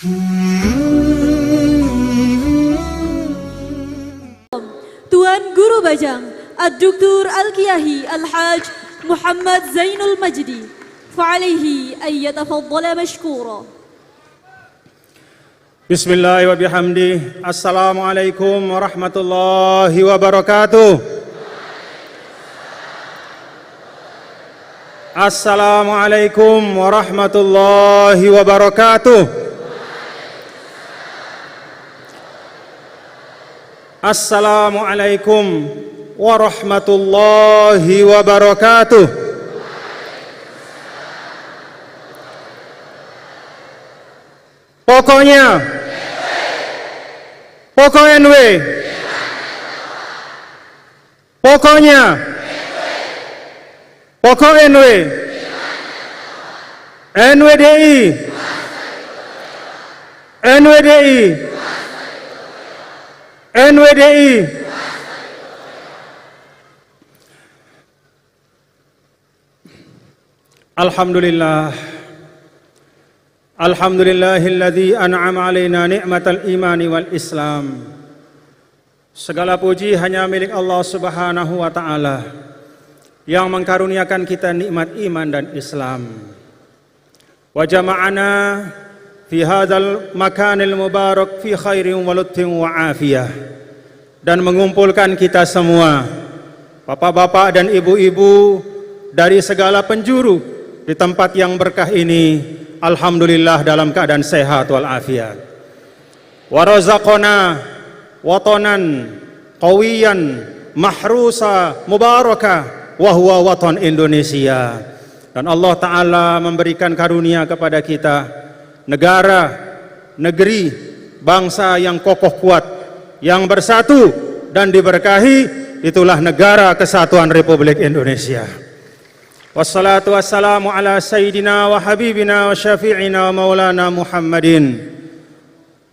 Tuan Guru Bajang Ad-Duktur Al-Kiyahi Al-Haj Muhammad Zainul Majdi fa'alaihi an yatafaddala mashkura. Bismillah wa bihamdi. Assalamualaikum warahmatullahi wabarakatuh. Assalamualaikum warahmatullahi wabarakatuh. Assalamualaikum warahmatullahi wabarakatuh. Pokoknya pokok NW, pokoknya pokok NW, NWDI, NWDI, NWDI. Alhamdulillah, alhamdulillahilladzi an'ama alaina ni'matal imani wal islam. Segala puji hanya milik Allah Subhanahu wa taala yang mengkaruniakan kita nikmat iman dan Islam. Wa jama'ana fi hadzal makanil mubarak fi khairin wa lutfin wa afiyah, dan mengumpulkan kita semua, bapak-bapak dan ibu-ibu dari segala penjuru di tempat yang berkah ini, alhamdulillah dalam keadaan sehat wal afiat. Wa razaqana watanan qawiyan mahrusa mubaraka wa huwa watan Indonesia. Dan Allah Ta'ala memberikan karunia kepada kita negara, negeri, bangsa yang kokoh kuat, yang bersatu dan diberkahi. Itulah negara kesatuan Republik Indonesia. Wassalatu wassalamu ala sayyidina wa habibina wa syafi'ina wa maulana Muhammadin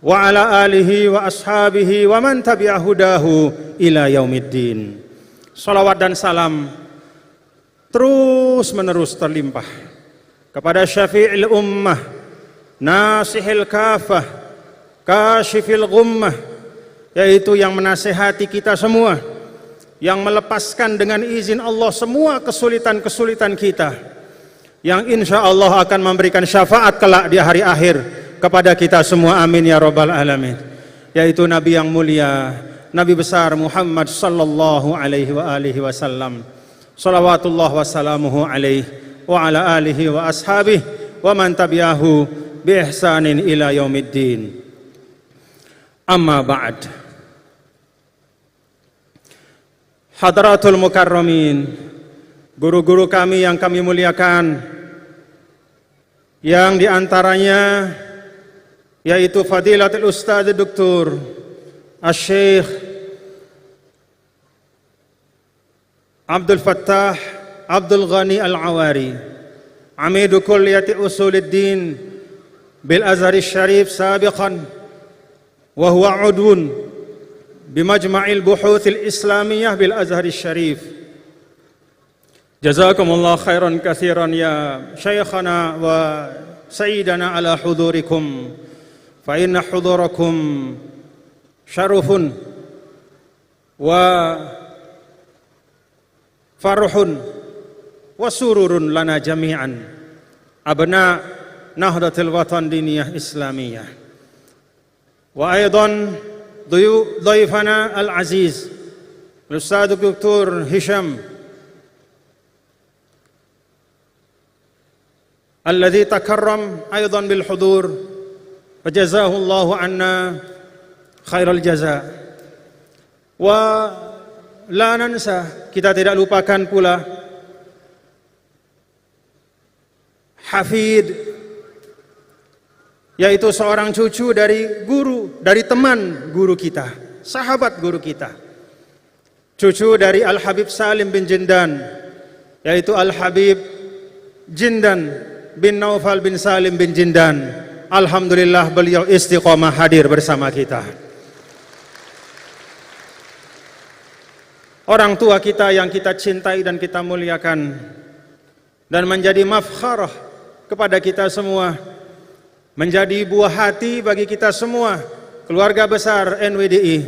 wa ala alihi wa ashabihi wa man tabi'a hudahu ila yaumiddin. Salawat dan salam terus menerus terlimpah kepada syafi'il ummah, nasihil kafah, kashifil gummah, yaitu yang menasihati kita semua, yang melepaskan dengan izin Allah semua kesulitan-kesulitan kita, yang insya Allah akan memberikan syafaat kelak di hari akhir kepada kita semua, amin ya rabbal alamin, yaitu Nabi yang mulia, Nabi besar Muhammad sallallahu alaihi wa alihi wasallam, salawatullah wassalamuhu alaihi wa ala alihi wa ashabihi wa man tabi'ahu bi ihsanin ila yaumiddin. Amma ba'd. Hadratul mukarramin, guru-guru kami yang kami muliakan, yang diantaranya yaitu Fadilatul Ustadz Dr. Asy-Syaikh Abdul Fattah Abdul Ghani Al-Awari, Amidu Kulliyati Usuluddin bil Azhari Syarif sabiqan wa huwa udwun bimajma'il buhuthil islamiyah bil Azhari Syarif. Jazakumullah khairan katsiran ya syekhana wa sayyidana ala hudurikum, fa inna hudurakum syarufun wa farhun wa sururun lana jami'an abna Nahdlatul Watan Diniyah Islamiyah. Wa aidan ضيفنا العزيز الأستاذ الدكتور هشام الذي تكرم أيضا بالحضور فجزاه الله عنا خير الجزاء. ولا ننسى, kita tidak lupakan pula Hafid, yaitu seorang cucu dari guru, dari teman guru kita, sahabat guru kita, cucu dari Al-Habib Salim bin Jindan, yaitu Al-Habib Jindan bin Naufal bin Salim bin Jindan. Alhamdulillah beliau istiqomah hadir bersama kita. Orang tua kita yang kita cintai dan kita muliakan, dan menjadi mafkharah kepada kita semua, menjadi buah hati bagi kita semua, keluarga besar NWDI,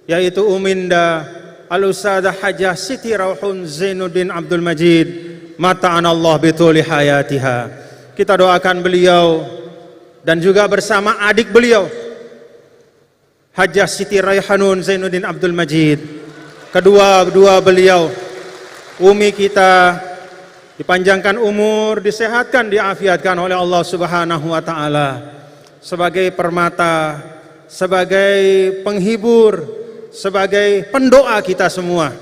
yaitu Uminda Al-Ustadzah Hajah Siti Rauhun Zainuddin Abdul Majid, mata'anallah bituli hayatiha. Kita doakan beliau dan juga bersama adik beliau Hajah Siti Raihanun Zainuddin Abdul Majid, kedua beliau umi kita dipanjangkan umur, disehatkan, diafiatkan oleh Allah Subhanahu wa taala sebagai permata, sebagai penghibur, sebagai pendoa kita semua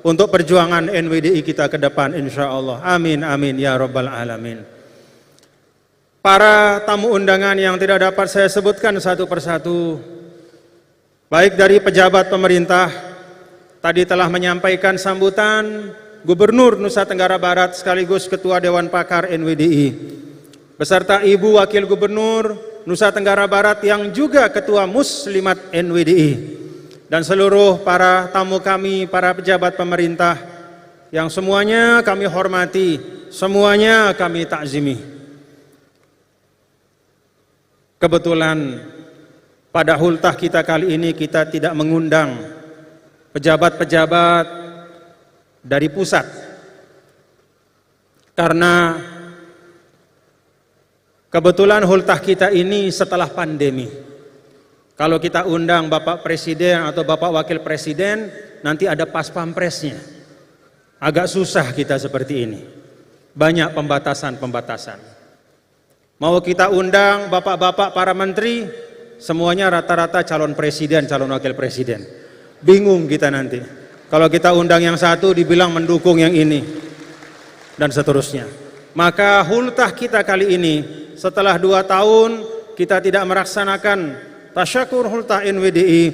untuk perjuangan NWDI kita ke depan insyaallah. Amin amin ya rabbal alamin. Para tamu undangan yang tidak dapat saya sebutkan satu persatu, baik dari pejabat pemerintah, tadi telah menyampaikan sambutan Gubernur Nusa Tenggara Barat sekaligus Ketua Dewan Pakar NWDI, beserta Ibu Wakil Gubernur Nusa Tenggara Barat yang juga Ketua Muslimat NWDI, dan seluruh para tamu kami, para pejabat pemerintah yang semuanya kami hormati, semuanya kami takzimi. Kebetulan pada hultah kita kali ini kita tidak mengundang pejabat-pejabat dari pusat, karena kebetulan hultah kita ini setelah pandemi. Kalau kita undang Bapak Presiden atau Bapak Wakil Presiden, nanti ada pas pampresnya. Agak susah kita seperti ini, banyak pembatasan-pembatasan. Mau kita undang bapak-bapak para menteri, semuanya rata-rata calon presiden, calon wakil presiden. Bingung kita nanti. Kalau kita undang yang satu dibilang mendukung yang ini, dan seterusnya. Maka hultah kita kali ini, setelah 2 tahun kita tidak melaksanakan tasyakur hultah NWDI,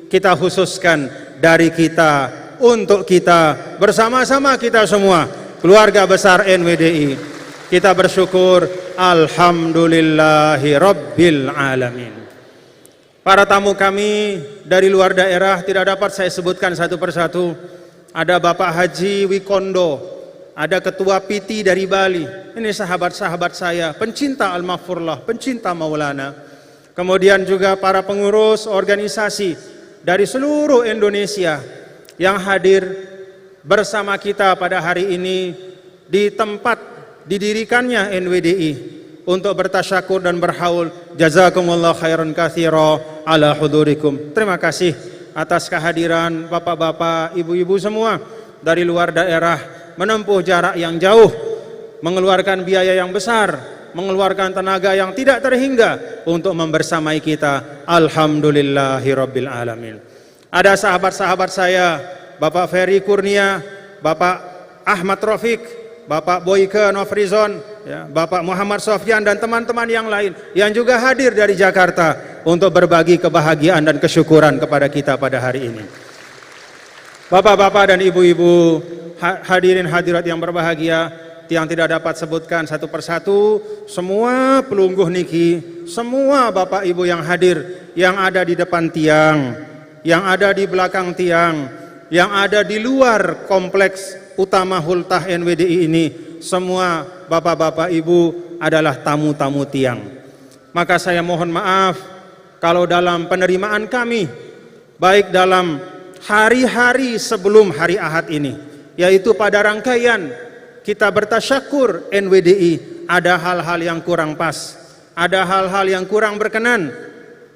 kita khususkan dari kita, untuk kita, bersama-sama kita semua, keluarga besar NWDI. Kita bersyukur, alhamdulillahi rabbil alamin. Para tamu kami dari luar daerah tidak dapat saya sebutkan satu persatu. Ada Bapak Haji Wikondo, ada Ketua PT dari Bali. Ini sahabat-sahabat saya, pencinta Al-Maghfurlah, pencinta Maulana. Kemudian juga para pengurus organisasi dari seluruh Indonesia yang hadir bersama kita pada hari ini di tempat didirikannya NWDI untuk bertasyakur dan berhaul. Jazakumullah khairan katsira ala hudurikum. Terima kasih atas kehadiran bapak-bapak, ibu-ibu semua dari luar daerah, menempuh jarak yang jauh, mengeluarkan biaya yang besar, mengeluarkan tenaga yang tidak terhingga untuk membersamai kita. Alhamdulillahirabbil alamin. Ada sahabat-sahabat saya, Bapak Ferry Kurnia, Bapak Ahmad Rafiq, Bapak Boyke Nofrizon, ya, Bapak Muhammad Sofyan dan teman-teman yang lain yang juga hadir dari Jakarta untuk berbagi kebahagiaan dan kesyukuran kepada kita pada hari ini. Bapak-bapak dan ibu-ibu, hadirin hadirat yang berbahagia, yang tidak dapat sebutkan satu persatu, semua pelungguh niki, semua bapak ibu yang hadir, yang ada di depan tiang, yang ada di belakang tiang, yang ada di luar kompleks utama hultah NWDI ini, semua bapak-bapak ibu adalah tamu-tamu tiang. Maka saya mohon maaf kalau dalam penerimaan kami, baik dalam hari-hari sebelum hari Ahad ini, yaitu pada rangkaian kita bertasyakur NWDI, ada hal-hal yang kurang pas, ada hal-hal yang kurang berkenan.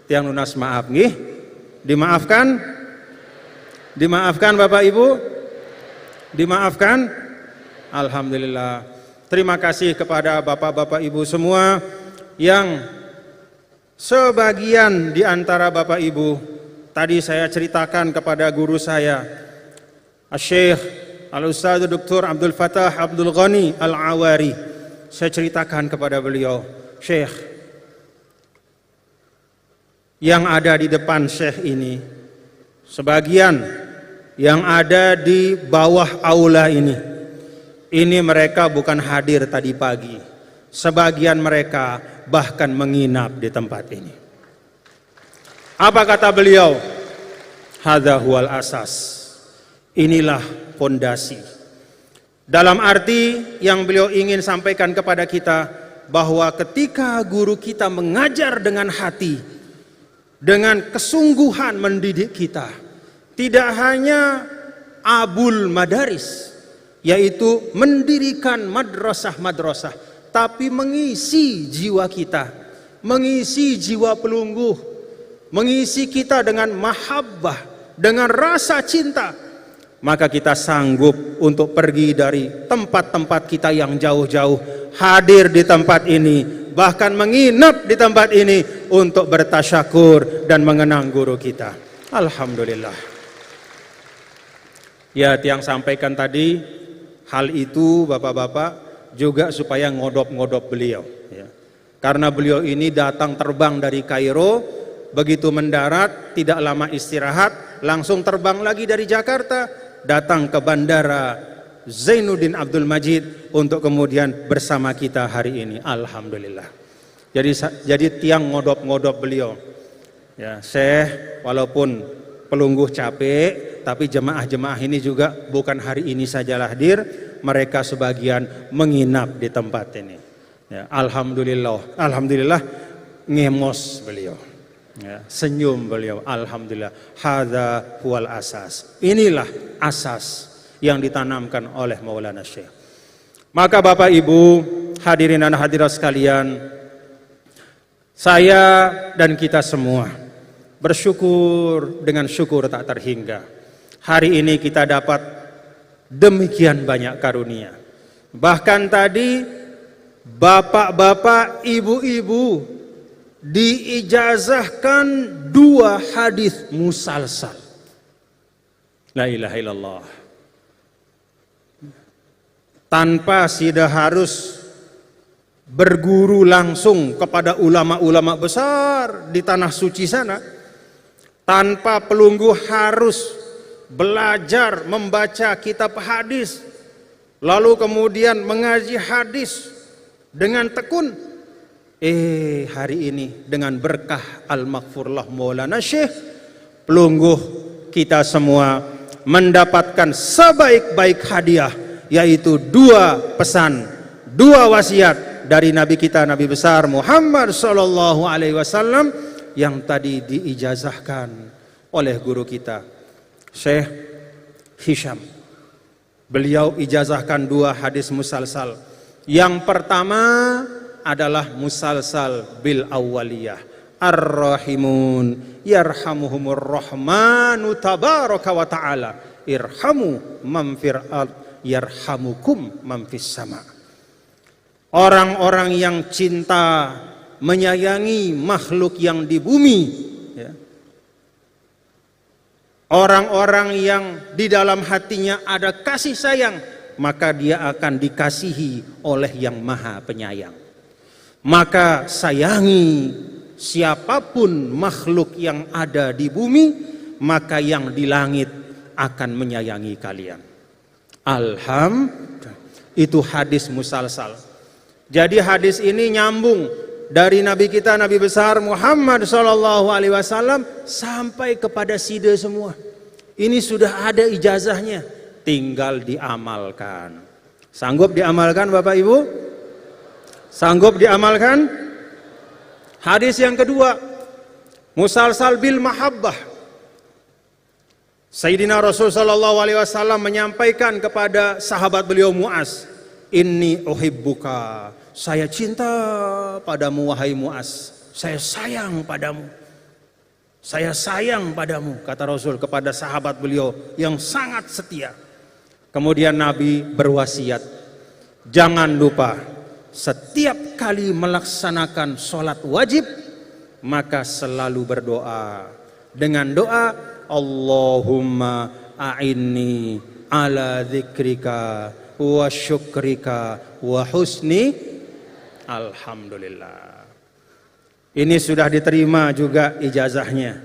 Tiang lunas maaf nggih, dimaafkan, dimaafkan Bapak Ibu. Dimaafkan? Alhamdulillah. Terima kasih kepada bapak-bapak ibu semua yang sebagian di antara bapak ibu tadi saya ceritakan kepada guru saya, Syekh Al-Ustadz Dr. Abdul Fattah Abdul Ghani Al-Awari. Saya ceritakan kepada beliau, Syekh, yang ada di depan Syekh ini, sebagian yang ada di bawah aula ini mereka bukan hadir tadi pagi, sebagian mereka bahkan menginap di tempat ini. Apa kata beliau? Hadza huwal asas. Inilah fondasi. Dalam arti yang beliau ingin sampaikan kepada kita, bahwa ketika guru kita mengajar dengan hati, dengan kesungguhan mendidik kita, tidak hanya abul madaris, yaitu mendirikan madrasah-madrasah, tapi mengisi jiwa kita, mengisi jiwa pelungguh, mengisi kita dengan mahabbah, dengan rasa cinta, maka kita sanggup untuk pergi dari tempat-tempat kita yang jauh-jauh, hadir di tempat ini, bahkan menginap di tempat ini untuk bertasyakur dan mengenang guru kita. Alhamdulillah. Ya, tiang sampaikan tadi, hal itu Bapak-bapak juga supaya ngodop-ngodop beliau. Ya. Karena beliau ini datang terbang dari Kairo, begitu mendarat, tidak lama istirahat, langsung terbang lagi dari Jakarta, datang ke Bandara Zainuddin Abdul Majid untuk kemudian bersama kita hari ini. Alhamdulillah. Jadi tiang ngodop-ngodop beliau. Ya, Syekh walaupun pelungguh capek, tapi jemaah-jemaah ini juga bukan hari ini saja hadir, mereka sebagian menginap di tempat ini. Ya, alhamdulillah ngemos beliau. Ya, senyum beliau. Alhamdulillah. Hadza huwal asas. Inilah asas yang ditanamkan oleh Maulana Syekh. Maka Bapak Ibu, hadirin dan hadirat sekalian, saya dan kita semua bersyukur dengan syukur tak terhingga. Hari ini kita dapat demikian banyak karunia. Bahkan tadi bapak-bapak, ibu-ibu diijazahkan 2 hadis musalsal. La ilaha illallah. Tanpa tidak harus berguru langsung kepada ulama-ulama besar di tanah suci sana, tanpa pelungguh harus belajar membaca kitab hadis, lalu kemudian mengaji hadis dengan tekun. Hari ini dengan berkah Al-Maghfurlah Maulana Syekh, pelungguh kita semua mendapatkan sebaik-baik hadiah, yaitu 2 pesan, 2 wasiat dari Nabi kita, Nabi besar Muhammad sallallahu alaihi wasallam, yang tadi diijazahkan oleh guru kita Syekh Hisham. Beliau ijazahkan 2 hadis musalsal. Yang pertama adalah musalsal bil awwaliyah. Ar-rahimun yarhamuhumur rahmanu tabaraka wa ta'ala. Irhamu man fil ard yarhamukum man fis sama. Orang-orang yang cinta menyayangi makhluk yang di bumi, ya. Orang-orang yang di dalam hatinya ada kasih sayang, maka dia akan dikasihi oleh yang maha penyayang. Maka sayangi siapapun makhluk yang ada di bumi, maka yang di langit akan menyayangi kalian. Alhamdulillah. Itu hadis musalsal. Jadi hadis ini nyambung dari Nabi kita, Nabi besar Muhammad sallallahu alaihi wasallam sampai kepada sida semua. Ini sudah ada ijazahnya, tinggal diamalkan. Sanggup diamalkan Bapak Ibu? Sanggup diamalkan? Hadis yang kedua, musalsal bil mahabbah. Sayyidina Rasul sallallahu alaihi wasallam menyampaikan kepada sahabat beliau Muaz, "Inni uhibbuka." Saya cinta padamu wahai Muaz. Saya sayang padamu. Saya sayang padamu, kata Rasul kepada sahabat beliau yang sangat setia. Kemudian Nabi berwasiat, jangan lupa setiap kali melaksanakan sholat wajib, maka selalu berdoa dengan doa Allahumma a'inni ala dzikrika wa syukrika wa husni. Alhamdulillah. Ini sudah diterima juga ijazahnya.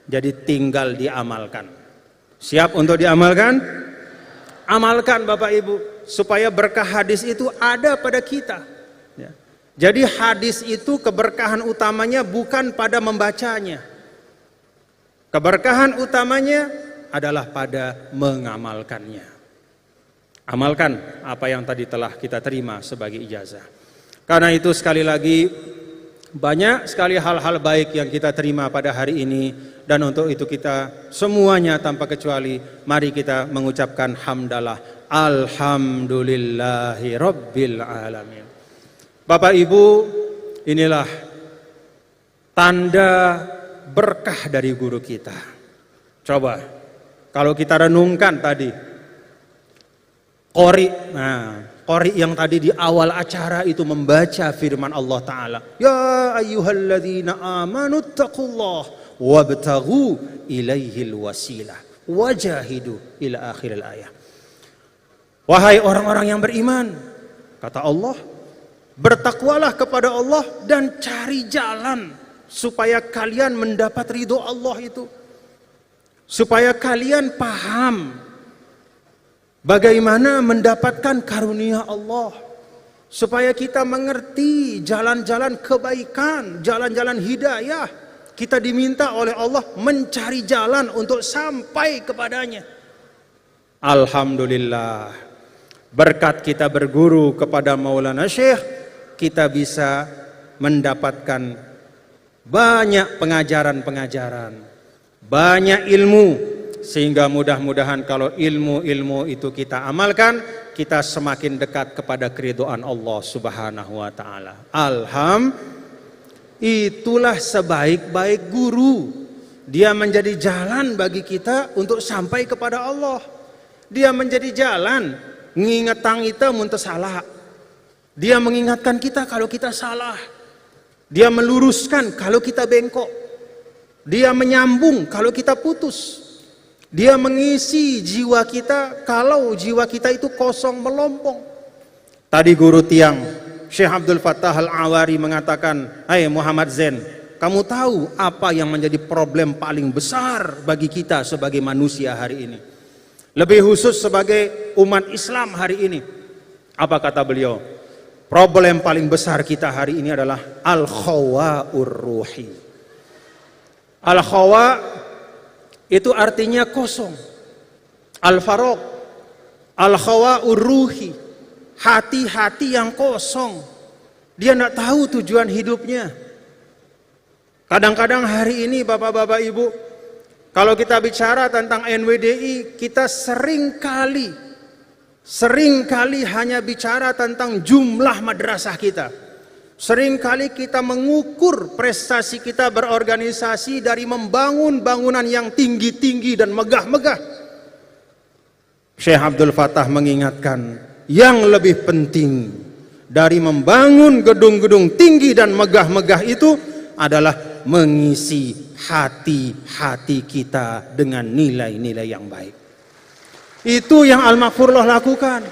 Jadi tinggal diamalkan. Siap untuk diamalkan? Amalkan Bapak Ibu, supaya berkah hadis itu ada pada kita. Ya. Jadi hadis itu keberkahan utamanya bukan pada membacanya. Keberkahan utamanya adalah pada mengamalkannya. Amalkan apa yang tadi telah kita terima sebagai ijazah. Karena itu sekali lagi banyak sekali hal-hal baik yang kita terima pada hari ini, dan untuk itu kita semuanya tanpa kecuali mari kita mengucapkan hamdalah, alhamdulillahi rabbil alamin. Bapak Ibu, inilah tanda berkah dari guru kita. Coba kalau kita renungkan tadi qori, qori yang tadi di awal acara itu membaca firman Allah Ta'ala, ya ayyuhalladzina amanu taqullah wabtaghu ilaihil wasilah wajahidu ila akhiril ayah. Wahai orang-orang yang beriman, kata Allah, bertakwalah kepada Allah dan cari jalan supaya kalian mendapat ridho Allah itu, supaya kalian paham bagaimana mendapatkan karunia Allah, supaya kita mengerti jalan-jalan kebaikan, jalan-jalan hidayah. Kita diminta oleh Allah mencari jalan untuk sampai kepadanya. Alhamdulillah, berkat kita berguru kepada Maulana Syekh, kita bisa mendapatkan banyak pengajaran-pengajaran, banyak ilmu, sehingga mudah-mudahan kalau ilmu-ilmu itu kita amalkan, kita semakin dekat kepada keridhaan Allah Subhanahu wa Ta'ala. Itulah sebaik-baik guru. Dia menjadi jalan bagi kita untuk sampai kepada Allah. Dia menjadi jalan ngingetang kita muntah salah. Dia mengingatkan kita kalau kita salah. Dia meluruskan kalau kita bengkok. Dia menyambung kalau kita putus. Dia mengisi jiwa kita kalau jiwa kita itu kosong melompong. Tadi guru tiang Syekh Abdul Fattah Al-Awari mengatakan, hai Muhammad Zain, kamu tahu apa yang menjadi problem paling besar bagi kita sebagai manusia hari ini, lebih khusus sebagai umat Islam hari ini? Apa kata beliau? Problem paling besar kita hari ini adalah al-khawa'ur ruhi. Al-khawa' itu artinya kosong. Al-faraq, al-khawa'ur ruhi, hati-hati yang kosong. Dia tidak tahu tujuan hidupnya. Kadang-kadang hari ini bapak-bapak ibu, kalau kita bicara tentang NWDI, kita seringkali hanya bicara tentang jumlah madrasah kita. Seringkali kita mengukur prestasi kita berorganisasi dari membangun bangunan yang tinggi-tinggi dan megah-megah. Syekh Abdul Fattah mengingatkan, yang lebih penting dari membangun gedung-gedung tinggi dan megah-megah itu adalah mengisi hati-hati kita dengan nilai-nilai yang baik. Itu yang Al-Maghfurullah lakukan.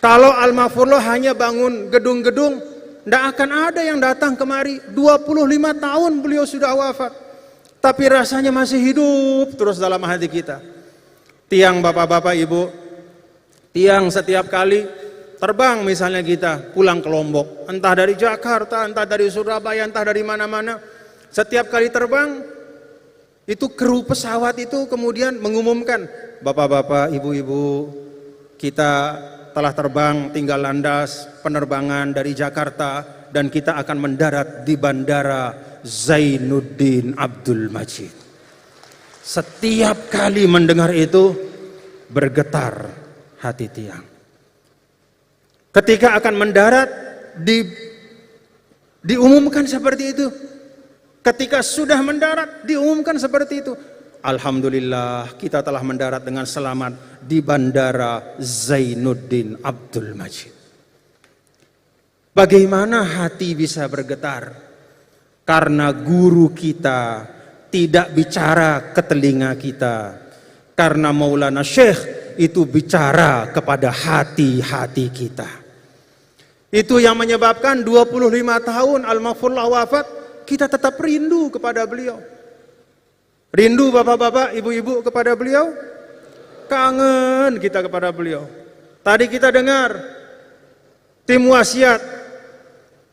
Kalau Al-Maghfurullah hanya bangun gedung-gedung, tidak akan ada yang datang kemari. 25 tahun beliau sudah wafat, tapi rasanya masih hidup terus dalam hati kita. Tiang bapak-bapak ibu, tiang setiap kali terbang misalnya kita pulang ke Lombok, entah dari Jakarta, entah dari Surabaya, entah dari mana-mana, setiap kali terbang itu kru pesawat itu kemudian mengumumkan, bapak-bapak, ibu-ibu, kita telah terbang, tinggal landas penerbangan dari Jakarta dan kita akan mendarat di Bandara Zainuddin Abdul Majid. Setiap kali mendengar itu bergetar hati tiang. Ketika akan mendarat diumumkan seperti itu. Ketika sudah mendarat diumumkan seperti itu. Alhamdulillah kita telah mendarat dengan selamat di Bandara Zainuddin Abdul Majid. Bagaimana hati bisa bergetar? Karena guru kita tidak bicara ke telinga kita. Karena Maulana Syekh itu bicara kepada hati-hati kita. Itu yang menyebabkan 25 tahun Al-Maghfurullah wafat, kita tetap rindu kepada beliau. Rindu bapak-bapak, ibu-ibu kepada beliau. Kangen kita kepada beliau. Tadi kita dengar tim wasiat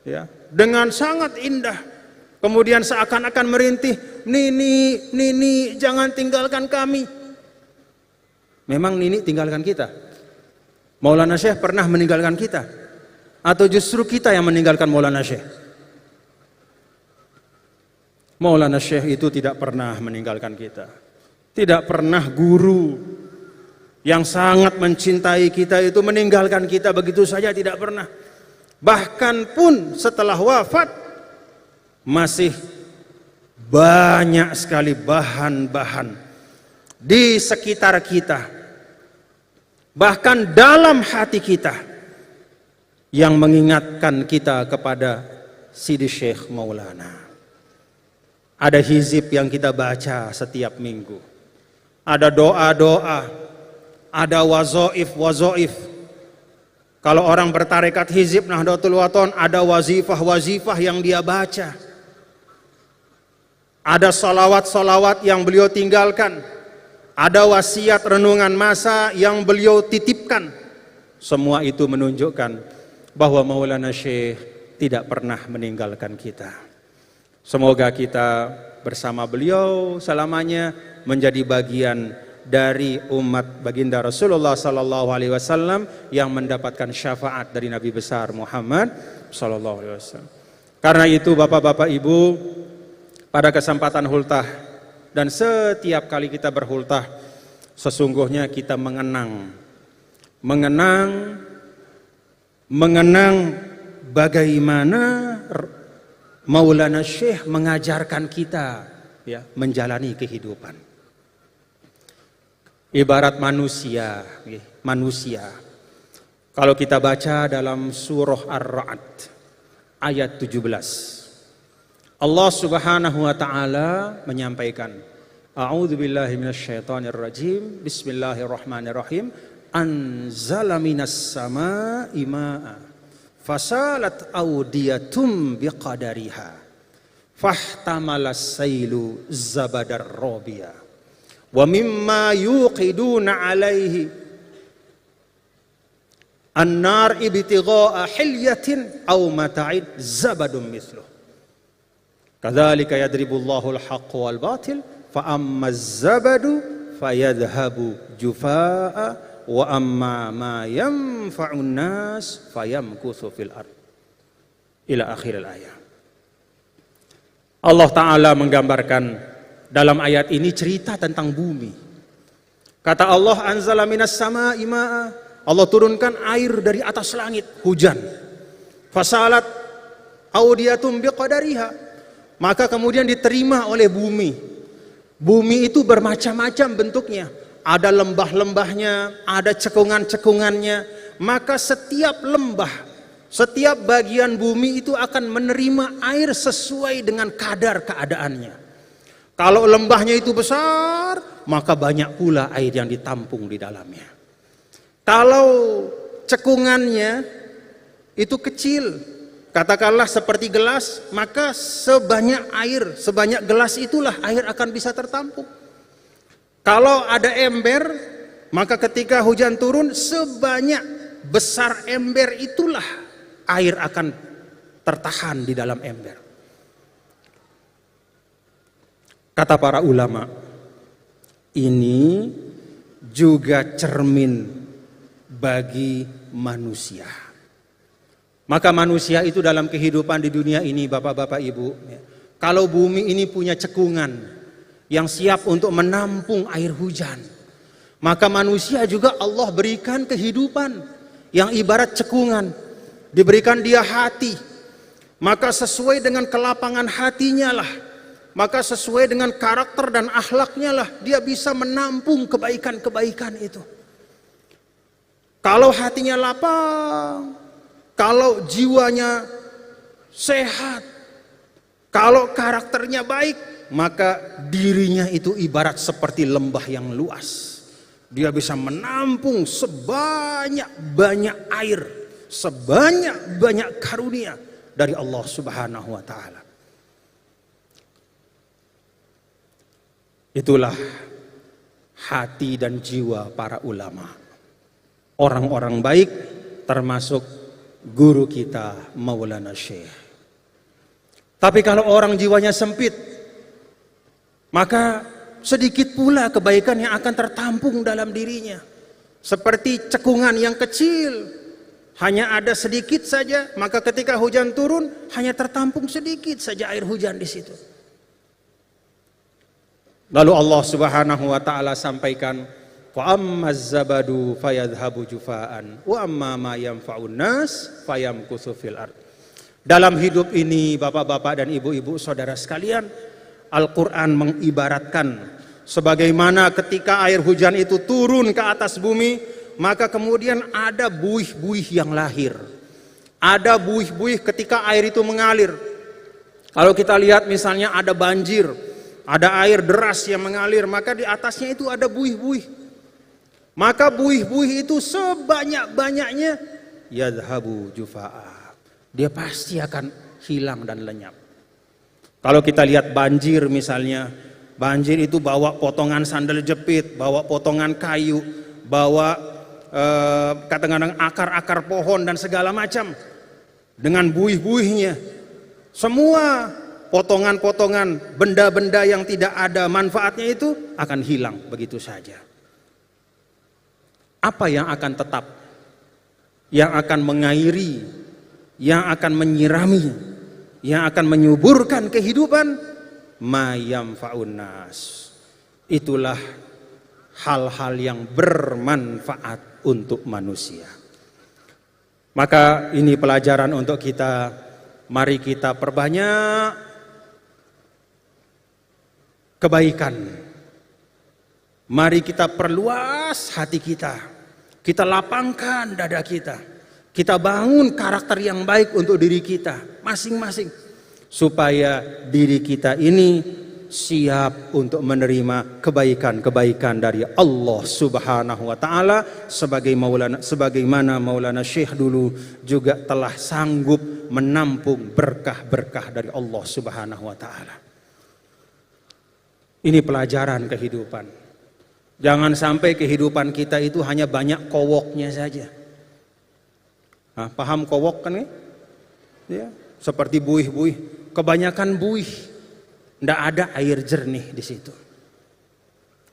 ya, dengan sangat indah. Kemudian seakan-akan merintih, Nini, jangan tinggalkan kami. Memang Nini tinggalkan kita? Maulana Syekh pernah meninggalkan kita? Atau justru kita yang meninggalkan Maulana Syekh? Maulana Syekh itu tidak pernah meninggalkan kita. Tidak pernah guru yang sangat mencintai kita itu meninggalkan kita begitu saja, tidak pernah. Bahkan pun setelah wafat masih banyak sekali bahan-bahan di sekitar kita, bahkan dalam hati kita, yang mengingatkan kita kepada Sidi Syekh Maulana. Ada hizib yang kita baca setiap minggu, ada doa-doa, ada wazoif. Kalau orang bertarekat hizib Nahdlatul Wathon, ada wazifah-wazifah yang dia baca. Ada salawat-salawat yang beliau tinggalkan. Ada wasiat renungan masa yang beliau titipkan. Semua itu menunjukkan bahwa Maulana Syekh tidak pernah meninggalkan kita. Semoga kita bersama beliau selamanya menjadi bagian dari umat baginda Rasulullah sallallahu alaihi wasallam yang mendapatkan syafaat dari Nabi besar Muhammad sallallahu alaihi wasallam. Karena itu Bapak-bapak Ibu, pada kesempatan hultah dan setiap kali kita berhultah, sesungguhnya kita mengenang bagaimana Maulana Syekh mengajarkan kita ya menjalani kehidupan. Ibarat manusia. Kalau kita baca dalam surah Ar-Ra'd ayat 17. Allah Subhanahu wa taala menyampaikan, A'udzubillahi minasyaitonir rajim. Bismillahirrahmanirrahim. Anzala minas samaa'i maa'a fasalat awdiyatum biqadariha fahtamalas sailu zabadar rabiya wa mimma yuqiduna alaihi an-nar ibtigha'a hilyatin aw mata'in zabadun mithluh. Kadzalika yadribullahu al-haqqa wal batil fa amma az-zabadu fayadhhabu jufaa'a wa amma ma yanfa'un nas fayamkuthu fil ard. Ila akhiril ayat. Allah Ta'ala menggambarkan dalam ayat ini cerita tentang bumi. Kata Allah, anzala minas samaa'i maa'a. Allah turunkan air dari atas langit, hujan. Fasalat awdiyatum biqadariha. Maka kemudian diterima oleh bumi. Bumi itu bermacam-macam bentuknya. Ada lembah-lembahnya, ada cekungan-cekungannya. Maka setiap lembah, setiap bagian bumi itu akan menerima air sesuai dengan kadar keadaannya. Kalau lembahnya itu besar, maka banyak pula air yang ditampung di dalamnya. Kalau cekungannya itu kecil, katakanlah seperti gelas, maka sebanyak gelas itulah air akan bisa tertampung. Kalau ada ember, maka ketika hujan turun, sebanyak besar ember itulah air akan tertahan di dalam ember. Kata para ulama, ini juga cermin bagi manusia. Maka manusia itu dalam kehidupan di dunia ini, Bapak-bapak Ibu, kalau bumi ini punya cekungan yang siap untuk menampung air hujan, maka manusia juga Allah berikan kehidupan yang ibarat cekungan. Diberikan dia hati, maka sesuai dengan kelapangan hatinya lah, maka sesuai dengan karakter dan akhlaknya lah, dia bisa menampung kebaikan-kebaikan itu. Kalau hatinya lapang, kalau jiwanya sehat, kalau karakternya baik, maka dirinya itu ibarat seperti lembah yang luas. Dia bisa menampung sebanyak-banyak air, sebanyak-banyak karunia dari Allah Subhanahu wa taala. Itulah hati dan jiwa para ulama. Orang-orang baik termasuk guru kita Maulana Syekh. Tapi kalau orang jiwanya sempit, maka sedikit pula kebaikan yang akan tertampung dalam dirinya. Seperti cekungan yang kecil, hanya ada sedikit saja, maka ketika hujan turun hanya tertampung sedikit saja air hujan di situ. Lalu Allah Subhanahu wa taala sampaikan, wa ammaz zabadu fayadhhabu jufaan wa amma ma yanfa'un nas fayamkuthu fil ard. Dalam hidup ini bapak-bapak dan ibu-ibu saudara sekalian, Al-Qur'an mengibaratkan sebagaimana ketika air hujan itu turun ke atas bumi, maka kemudian ada buih-buih yang lahir. Ada buih-buih ketika air itu mengalir. Kalau kita lihat misalnya ada banjir, ada air deras yang mengalir, maka di atasnya itu ada buih-buih. Maka buih-buih itu sebanyak-banyaknya yadhabu jufa'a. Dia pasti akan hilang dan lenyap. Kalau kita lihat banjir misalnya, banjir itu bawa potongan sandal jepit, bawa potongan kayu, bawa kadang-kadang akar-akar pohon dan segala macam. Dengan buih-buihnya, semua potongan-potongan benda-benda yang tidak ada manfaatnya itu akan hilang begitu saja. Apa yang akan tetap? Yang akan mengairi, yang akan menyirami, yang akan menyuburkan kehidupan, ma yanfa'un nas. Itulah hal-hal yang bermanfaat untuk manusia. Maka ini pelajaran untuk kita. Mari kita perbanyak kebaikan. Mari kita perluas hati kita. Kita lapangkan dada kita. Kita bangun karakter yang baik untuk diri kita masing-masing. Supaya diri kita ini siap untuk menerima kebaikan-kebaikan dari Allah Subhanahu wa taala, sebagaimana Maulana Syekh dulu juga telah sanggup menampung berkah-berkah dari Allah Subhanahu wa taala. Ini pelajaran kehidupan. Jangan sampai kehidupan kita itu hanya banyak kowoknya saja. Nah, paham kowok kan ya? Seperti buih-buih, kebanyakan buih, tidak ada air jernih di situ.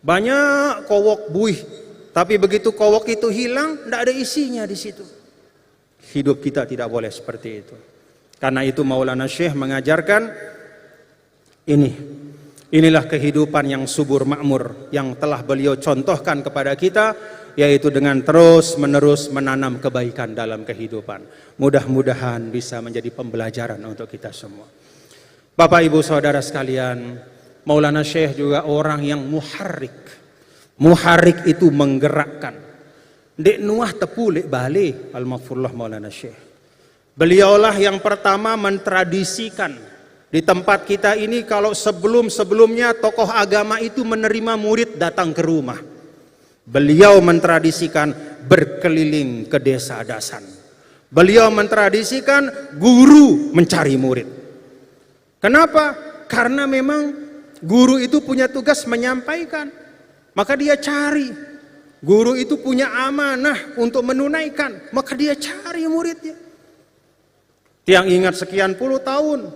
Banyak kowok buih, tapi begitu kowok itu hilang, tidak ada isinya di situ. Hidup kita tidak boleh seperti itu. Karena itu Maulana Syekh mengajarkan inilah kehidupan yang subur makmur yang telah beliau contohkan kepada kita, yaitu dengan terus-menerus menanam kebaikan dalam kehidupan. Mudah-mudahan bisa menjadi pembelajaran untuk kita semua. Bapak Ibu Saudara sekalian, Maulana Syekh juga orang yang muharrik. Muharrik itu menggerakkan. Dek nuah tepulek balik al-mafurullah Maulana Syekh. Beliaulah yang pertama mentradisikan di tempat kita ini, kalau sebelum-sebelumnya tokoh agama itu menerima murid datang ke rumah. Beliau mentradisikan berkeliling ke desa dasan. Beliau mentradisikan guru mencari murid. Kenapa? Karena memang guru itu punya tugas menyampaikan. Maka dia cari. Guru itu punya amanah untuk menunaikan. Maka dia cari muridnya. Tiang ingat sekian puluh tahun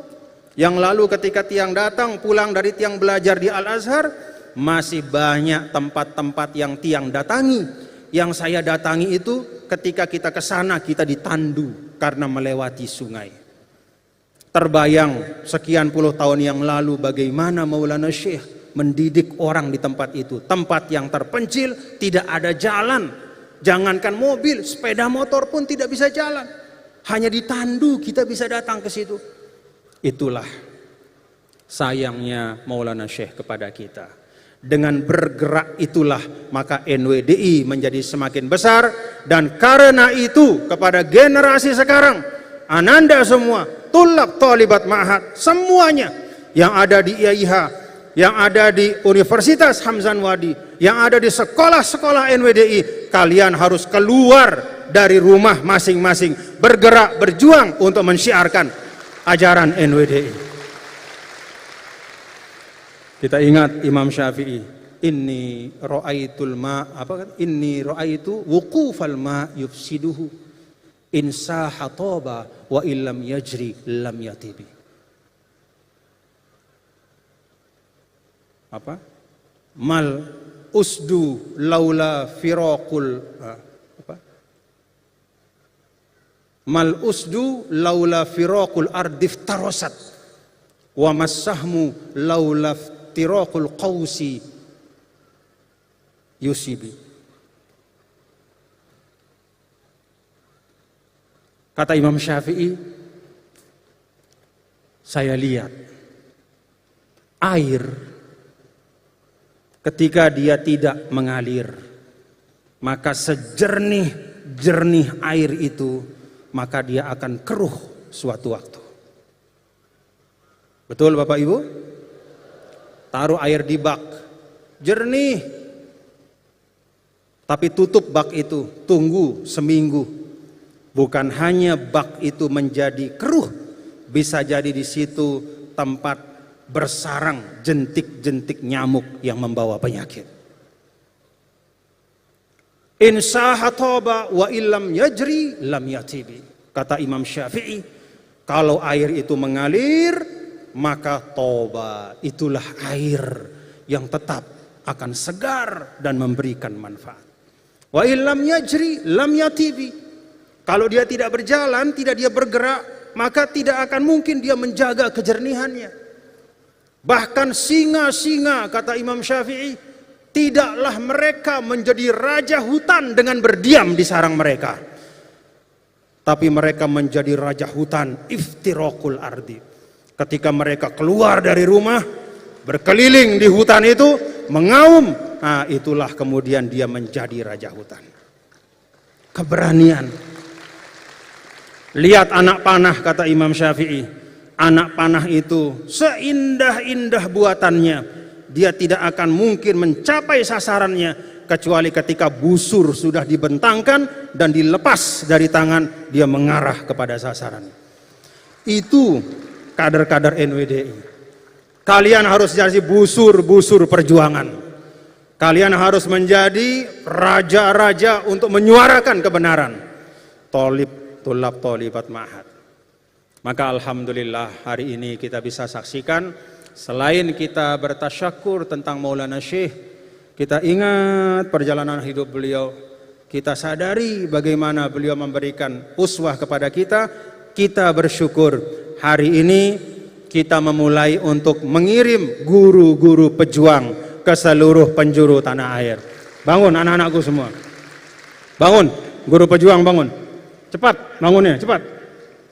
yang lalu ketika tiang datang pulang dari tiang belajar di Al-Azhar, masih banyak tempat-tempat yang tiang datangi. Yang saya datangi itu ketika kita ke sana kita ditandu karena melewati sungai. Terbayang sekian puluh tahun yang lalu bagaimana Maulana Syekh mendidik orang di tempat itu. Tempat yang terpencil, tidak ada jalan. Jangankan mobil, sepeda motor pun tidak bisa jalan. Hanya ditandu kita bisa datang ke situ. Itulah sayangnya Maulana Syekh kepada kita. Dengan bergerak itulah maka NWDI menjadi semakin besar. Dan karena itu kepada generasi sekarang, ananda semua, tulab talibat ma'had, semuanya yang ada di IAIH, yang ada di Universitas Hamzan Wadi, yang ada di sekolah-sekolah NWDI, kalian harus keluar dari rumah masing-masing, bergerak, berjuang untuk mensyiarkan ajaran NWDI. Kita ingat Imam Syafi'i, inni ra'aitul ma, inni ra'aitu wuqufal ma yufsiduhu, in saha toba wa illam yajri lam yatibi. Mal usdu laula firaqul mal usdu laula firaqul ardif tarasat wa massahmu laula firaqul qausi yusibi. Kata Imam Syafi'i, saya lihat air ketika dia tidak mengalir, maka sejernih-jernih air itu, maka dia akan keruh suatu waktu. Betul Bapak Ibu? Taruh air di bak, jernih. Tapi tutup bak itu, tunggu seminggu. Bukan hanya bak itu menjadi keruh, bisa jadi di situ tempat bersarang jentik-jentik nyamuk yang membawa penyakit. Insaha toba wa illam yajri lam yatibi. Kata Imam Syafi'i, kalau air itu mengalir, maka toba, itulah air yang tetap akan segar dan memberikan manfaat. Wa illam yajri lam yatibi. Kalau dia tidak berjalan, tidak dia bergerak, maka tidak akan mungkin dia menjaga kejernihannya. Bahkan singa-singa, kata Imam Syafi'i, tidaklah mereka menjadi raja hutan dengan berdiam di sarang mereka. Tapi mereka menjadi raja hutan iftiraqul ardi. Ketika mereka keluar dari rumah, berkeliling di hutan itu, mengaum, nah itulah kemudian dia menjadi raja hutan. Keberanian. Lihat anak panah, kata Imam Syafi'i. Anak panah itu seindah-indah buatannya, dia tidak akan mungkin mencapai sasarannya kecuali ketika busur sudah dibentangkan dan dilepas dari tangan, dia mengarah kepada sasaran. Itu kader-kader NWDI. Kalian harus jadi busur-busur perjuangan. Kalian harus menjadi raja-raja untuk menyuarakan kebenaran. Tulab tolibat ma'had. Maka alhamdulillah hari ini kita bisa saksikan, selain kita bertasyakur tentang Maulana Syekh, kita ingat perjalanan hidup beliau, kita sadari bagaimana beliau memberikan uswah kepada kita, kita bersyukur hari ini kita memulai untuk mengirim guru-guru pejuang ke seluruh penjuru tanah air. Bangun anak-anakku semua, bangun guru pejuang, bangun. Cepat bangunnya, cepat.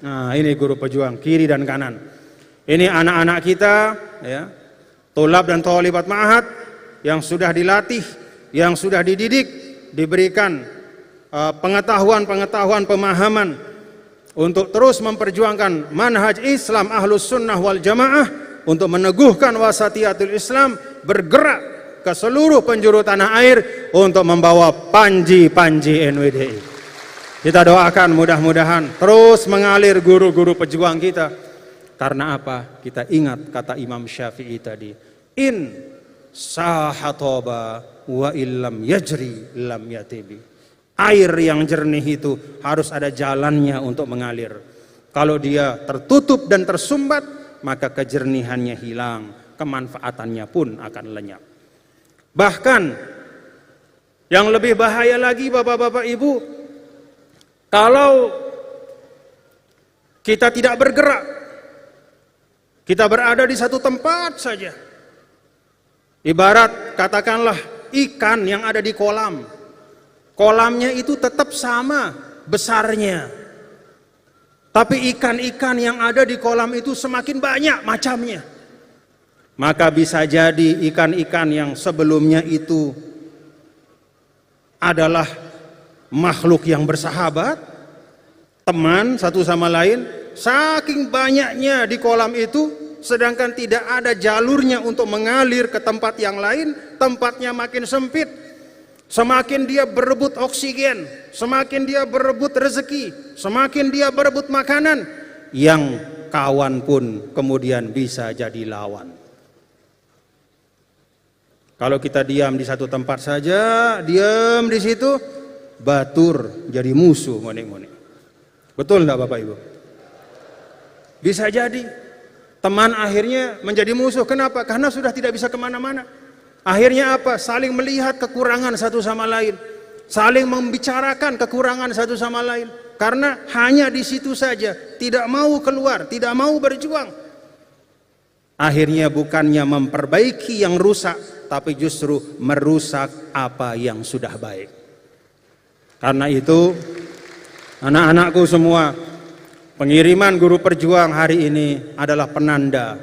Nah ini guru pejuang, kiri dan kanan. Ini anak-anak kita, ya, tulab dan tholibat ma'had yang sudah dilatih, yang sudah dididik, diberikan pengetahuan-pengetahuan, pemahaman untuk terus memperjuangkan manhaj Islam Ahlus Sunnah wal Jamaah, untuk meneguhkan wasatiyatul Islam, bergerak ke seluruh penjuru tanah air untuk membawa panji-panji NWDI. Kita doakan mudah-mudahan terus mengalir guru-guru pejuang kita. Karena apa? Kita ingat kata Imam Syafi'i tadi, in sahatoba wa illam yajri lam yatibi. Air yang jernih itu harus ada jalannya untuk mengalir. Kalau dia tertutup dan tersumbat, maka kejernihannya hilang, kemanfaatannya pun akan lenyap. Bahkan yang lebih bahaya lagi Bapak-bapak Ibu, kalau kita tidak bergerak, kita berada di satu tempat saja. Ibarat katakanlah ikan yang ada di kolam. Kolamnya itu tetap sama besarnya. Tapi ikan-ikan yang ada di kolam itu semakin banyak macamnya. Maka bisa jadi ikan-ikan yang sebelumnya itu adalah makhluk yang bersahabat, teman satu sama lain, saking banyaknya di kolam itu, sedangkan tidak ada jalurnya untuk mengalir ke tempat yang lain, tempatnya makin sempit. Semakin dia berebut oksigen, semakin dia berebut rezeki, semakin dia berebut makanan, yang kawan pun kemudian bisa jadi lawan. Kalau kita diam di satu tempat saja, diam di situ, batur jadi musuh monik-monik. Betul enggak Bapak Ibu? Bisa jadi teman akhirnya menjadi musuh. Kenapa? Karena sudah tidak bisa kemana-mana. Akhirnya apa? Saling melihat kekurangan satu sama lain, saling membicarakan kekurangan satu sama lain. karena hanya di situ saja, tidak mau keluar, tidak mau berjuang. Akhirnya bukannya memperbaiki yang rusak, tapi justru merusak apa yang sudah baik. Karena itu, anak-anakku semua, pengiriman guru perjuang hari ini adalah penanda.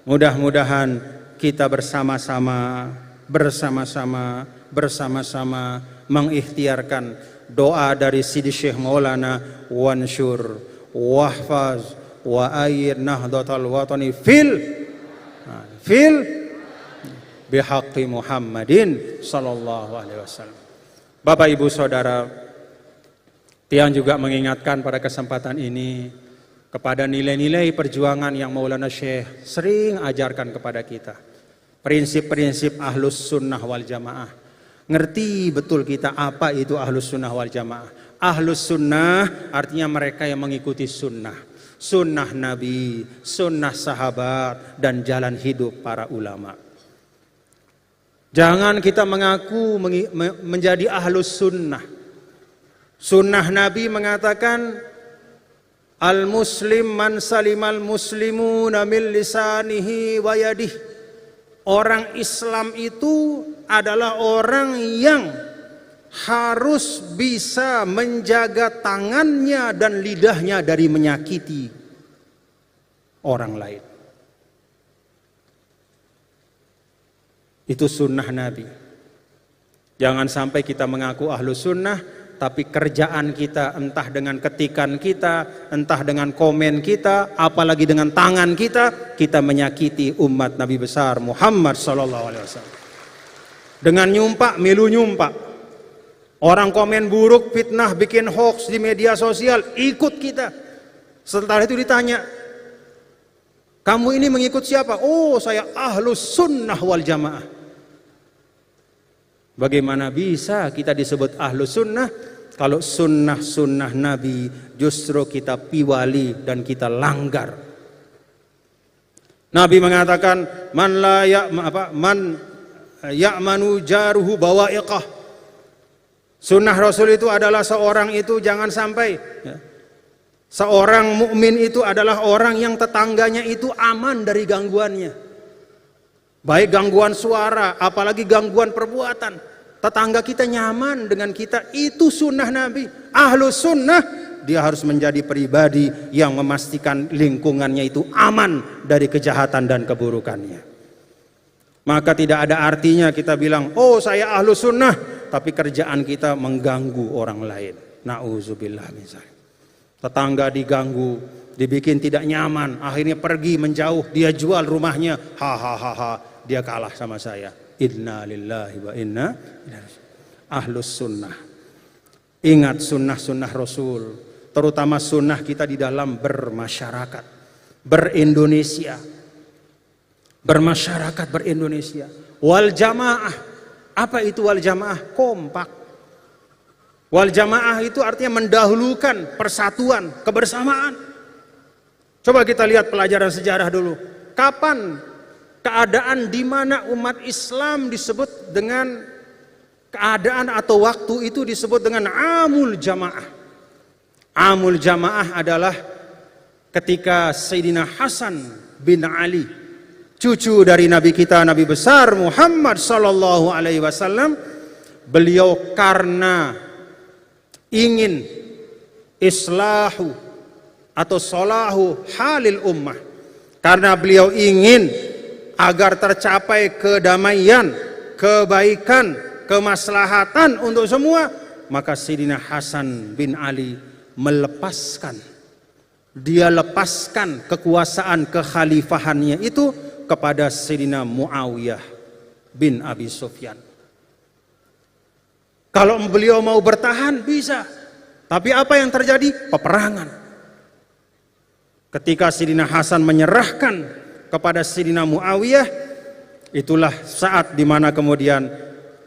Mudah-mudahan kita bersama-sama mengikhtiarkan doa dari Sidi Syekh Maulana, wansyur wahfaz wa ayyid nahdlatal watani fil bihaqqi Muhammadin sallallahu alaihi wasallam. Bapak Ibu Saudara, Tiang juga mengingatkan pada kesempatan ini kepada nilai-nilai perjuangan yang Maulana Syekh sering ajarkan kepada kita. Prinsip-prinsip Ahlus Sunnah wal Jamaah. Ngerti betul kita apa itu Ahlus Sunnah wal Jamaah. Ahlus Sunnah artinya mereka yang mengikuti sunnah. Sunnah Nabi, sunnah sahabat, dan jalan hidup para ulama. Jangan kita mengaku menjadi Ahlus Sunnah. Sunnah Nabi mengatakan, Al-Muslim man salimal muslimuna min lisanihi wa yadihi. Orang Islam itu adalah orang yang harus bisa menjaga tangannya dan lidahnya dari menyakiti orang lain. Itu sunnah Nabi. Jangan sampai kita mengaku ahlu sunnah, tapi kerjaan kita entah dengan ketikan kita, entah dengan komen kita, apalagi dengan tangan kita menyakiti umat Nabi besar Muhammad SAW. Dengan nyumpak, milu nyumpak. Orang komen buruk, fitnah, bikin hoax di media sosial, ikut kita. Setelah itu ditanya, kamu ini mengikut siapa? Oh, saya Ahlus Sunnah wal Jamaah. Bagaimana bisa kita disebut Ahlus Sunnah kalau sunnah-sunnah Nabi justru kita piwali dan kita langgar? Nabi mengatakan, man ya'manu jaruhu bawa'iqah. Sunnah Rasul itu adalah seorang itu jangan sampai seorang mukmin itu adalah orang yang tetangganya itu aman dari gangguannya. Baik gangguan suara, apalagi gangguan perbuatan. Tetangga kita nyaman dengan kita, itu sunnah Nabi. Ahlus sunnah, dia harus menjadi pribadi yang memastikan lingkungannya itu aman dari kejahatan dan keburukannya. Maka tidak ada artinya kita bilang, oh saya ahlus sunnah, tapi kerjaan kita mengganggu orang lain. Na'udzubillah min dzalik. Tetangga diganggu, dibikin tidak nyaman, akhirnya pergi menjauh, dia jual rumahnya, hahaha, dia kalah sama saya. Inna lillahi wa inna ilaihi. Ahlus sunnah. Ingat sunnah-sunnah Rasul, terutama sunnah kita di dalam bermasyarakat, berindonesia. Bermasyarakat, berindonesia. Wal jamaah. Apa itu wal jamaah? Kompak. Wal jamaah itu artinya mendahulukan persatuan, kebersamaan. Coba kita lihat pelajaran sejarah dulu. Kapan keadaan di mana umat Islam disebut dengan keadaan atau waktu itu disebut dengan amul jamaah? Amul jamaah adalah ketika Sayyidina Hasan bin Ali, cucu dari Nabi kita, Nabi besar Muhammad sallallahu alaihi wasallam, beliau karena ingin islahu atau solahu halil ummah, karena beliau ingin agar tercapai kedamaian, kebaikan, kemaslahatan untuk semua, maka Sayyidina Hasan bin Ali dia lepaskan kekuasaan kekhalifahannya itu kepada Sayyidina Muawiyah bin Abi Sufyan. Kalau beliau mau bertahan bisa, tapi apa yang terjadi? Peperangan. Ketika Sayyidina Hasan menyerahkan kepada Sayyidina Muawiyah, itulah saat dimana kemudian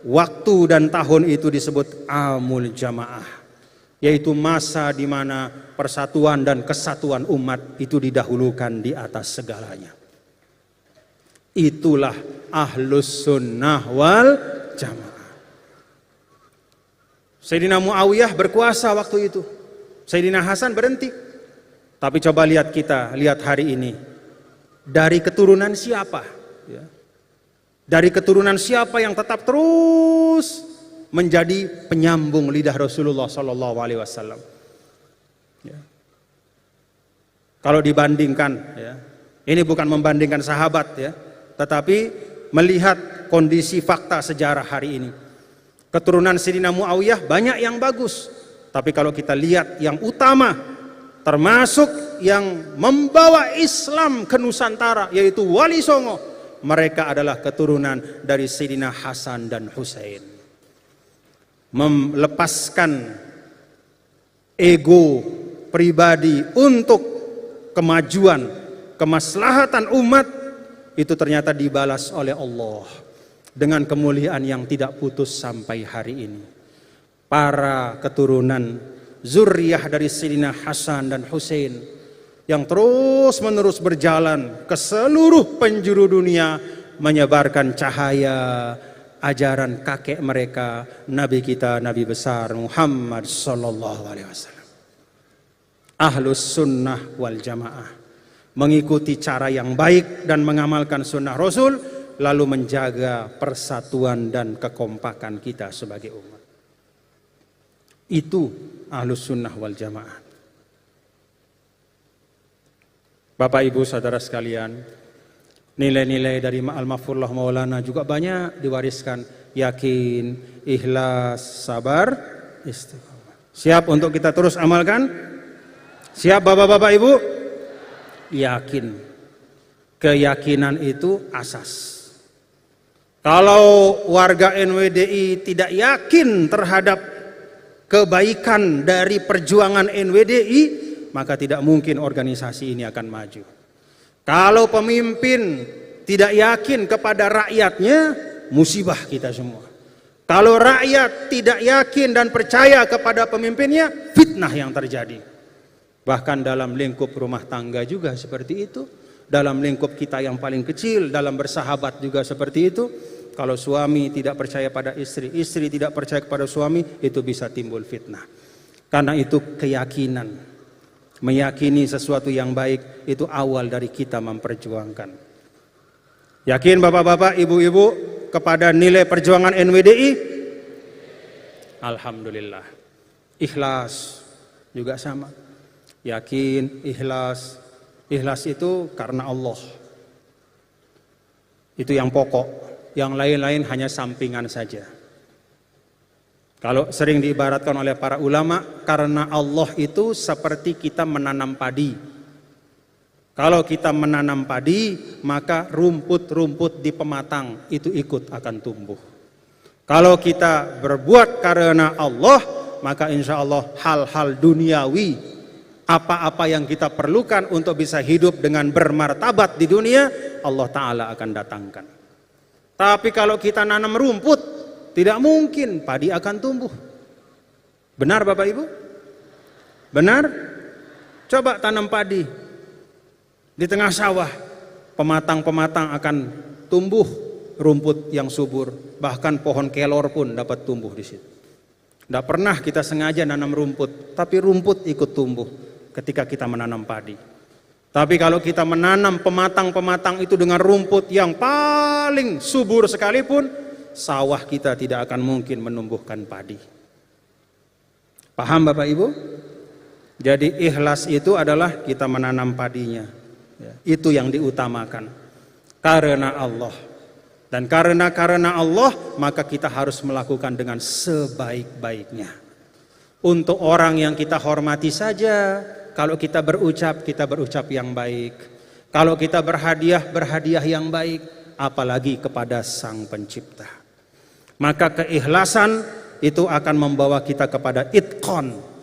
waktu dan tahun itu disebut Amul Jamaah, yaitu masa dimana persatuan dan kesatuan umat itu didahulukan di atas segalanya. Itulah Ahlus Sunnah wal Jamaah. Sayyidina Muawiyah berkuasa waktu itu. Sayyidina Hasan berhenti. Tapi coba lihat hari ini. Dari keturunan siapa? Ya. Dari keturunan siapa yang tetap terus menjadi penyambung lidah Rasulullah Sallallahu Alaihi Wasallam? Ya. Kalau dibandingkan, ya, ini bukan membandingkan sahabat, ya, tetapi melihat kondisi fakta sejarah hari ini. Keturunan Sayyidina Muawiyah banyak yang bagus, tapi kalau kita lihat yang utama, termasuk yang membawa Islam ke Nusantara, yaitu Wali Songo, mereka adalah keturunan dari Sayyidina Hasan dan Husain. Melepaskan ego pribadi untuk kemajuan, kemaslahatan umat, itu ternyata dibalas oleh Allah dengan kemuliaan yang tidak putus sampai hari ini. Para keturunan zuriyah dari Sayyidina Hasan dan Husain yang terus menerus berjalan ke seluruh penjuru dunia menyebarkan cahaya ajaran kakek mereka, Nabi kita, Nabi besar Muhammad Sallallahu Alaihi Wasallam. Ahlus sunnah wal jamaah, mengikuti cara yang baik dan mengamalkan sunnah Rasul, lalu menjaga persatuan dan kekompakan kita sebagai umat. Itu ahlus sunnah wal jamaah. Bapak ibu saudara sekalian, nilai-nilai dari Al-Mahfurullah Maulana juga banyak diwariskan. Yakin, ikhlas, sabar, istiqomah. Siap untuk kita terus amalkan? Siap bapak-bapak ibu? Yakin. Keyakinan itu asas. Kalau warga NWDI tidak yakin terhadap kebaikan dari perjuangan NWDI, maka tidak mungkin organisasi ini akan maju. Kalau pemimpin tidak yakin kepada rakyatnya, musibah kita semua. Kalau rakyat tidak yakin dan percaya kepada pemimpinnya, fitnah yang terjadi. Bahkan dalam lingkup rumah tangga juga seperti itu. Dalam lingkup kita yang paling kecil, dalam bersahabat juga seperti itu. Kalau suami tidak percaya pada istri, istri tidak percaya kepada suami, itu bisa timbul fitnah. Karena itu keyakinan, meyakini sesuatu yang baik, itu awal dari kita memperjuangkan. Yakin bapak-bapak, ibu-ibu kepada nilai perjuangan NWDI? Alhamdulillah. Ikhlas juga sama. Yakin, ikhlas. Ikhlas itu karena Allah. Itu yang pokok. Yang lain-lain hanya sampingan saja. Kalau sering diibaratkan oleh para ulama, karena Allah itu seperti kita menanam padi. Kalau kita menanam padi, maka rumput-rumput di pematang itu ikut akan tumbuh. Kalau kita berbuat karena Allah, maka insya Allah hal-hal duniawi, apa-apa yang kita perlukan untuk bisa hidup dengan bermartabat di dunia, Allah Ta'ala akan datangkan. Tapi kalau kita nanam rumput, tidak mungkin padi akan tumbuh. Benar Bapak Ibu? Benar? Coba tanam padi di tengah sawah, pematang-pematang akan tumbuh rumput yang subur. Bahkan pohon kelor pun dapat tumbuh di situ. Tidak pernah kita sengaja nanam rumput, tapi rumput ikut tumbuh ketika kita menanam padi. Tapi kalau kita menanam pematang-pematang itu dengan rumput yang paling subur sekalipun, sawah kita tidak akan mungkin menumbuhkan padi. Paham Bapak Ibu? Jadi ikhlas itu adalah kita menanam padinya. Itu yang diutamakan. Karena Allah. Dan karena Allah, maka kita harus melakukan dengan sebaik-baiknya. Untuk orang yang kita hormati saja, kalau kita berucap yang baik. Kalau kita berhadiah yang baik, apalagi kepada Sang Pencipta. Maka keikhlasan itu akan membawa kita kepada itqan.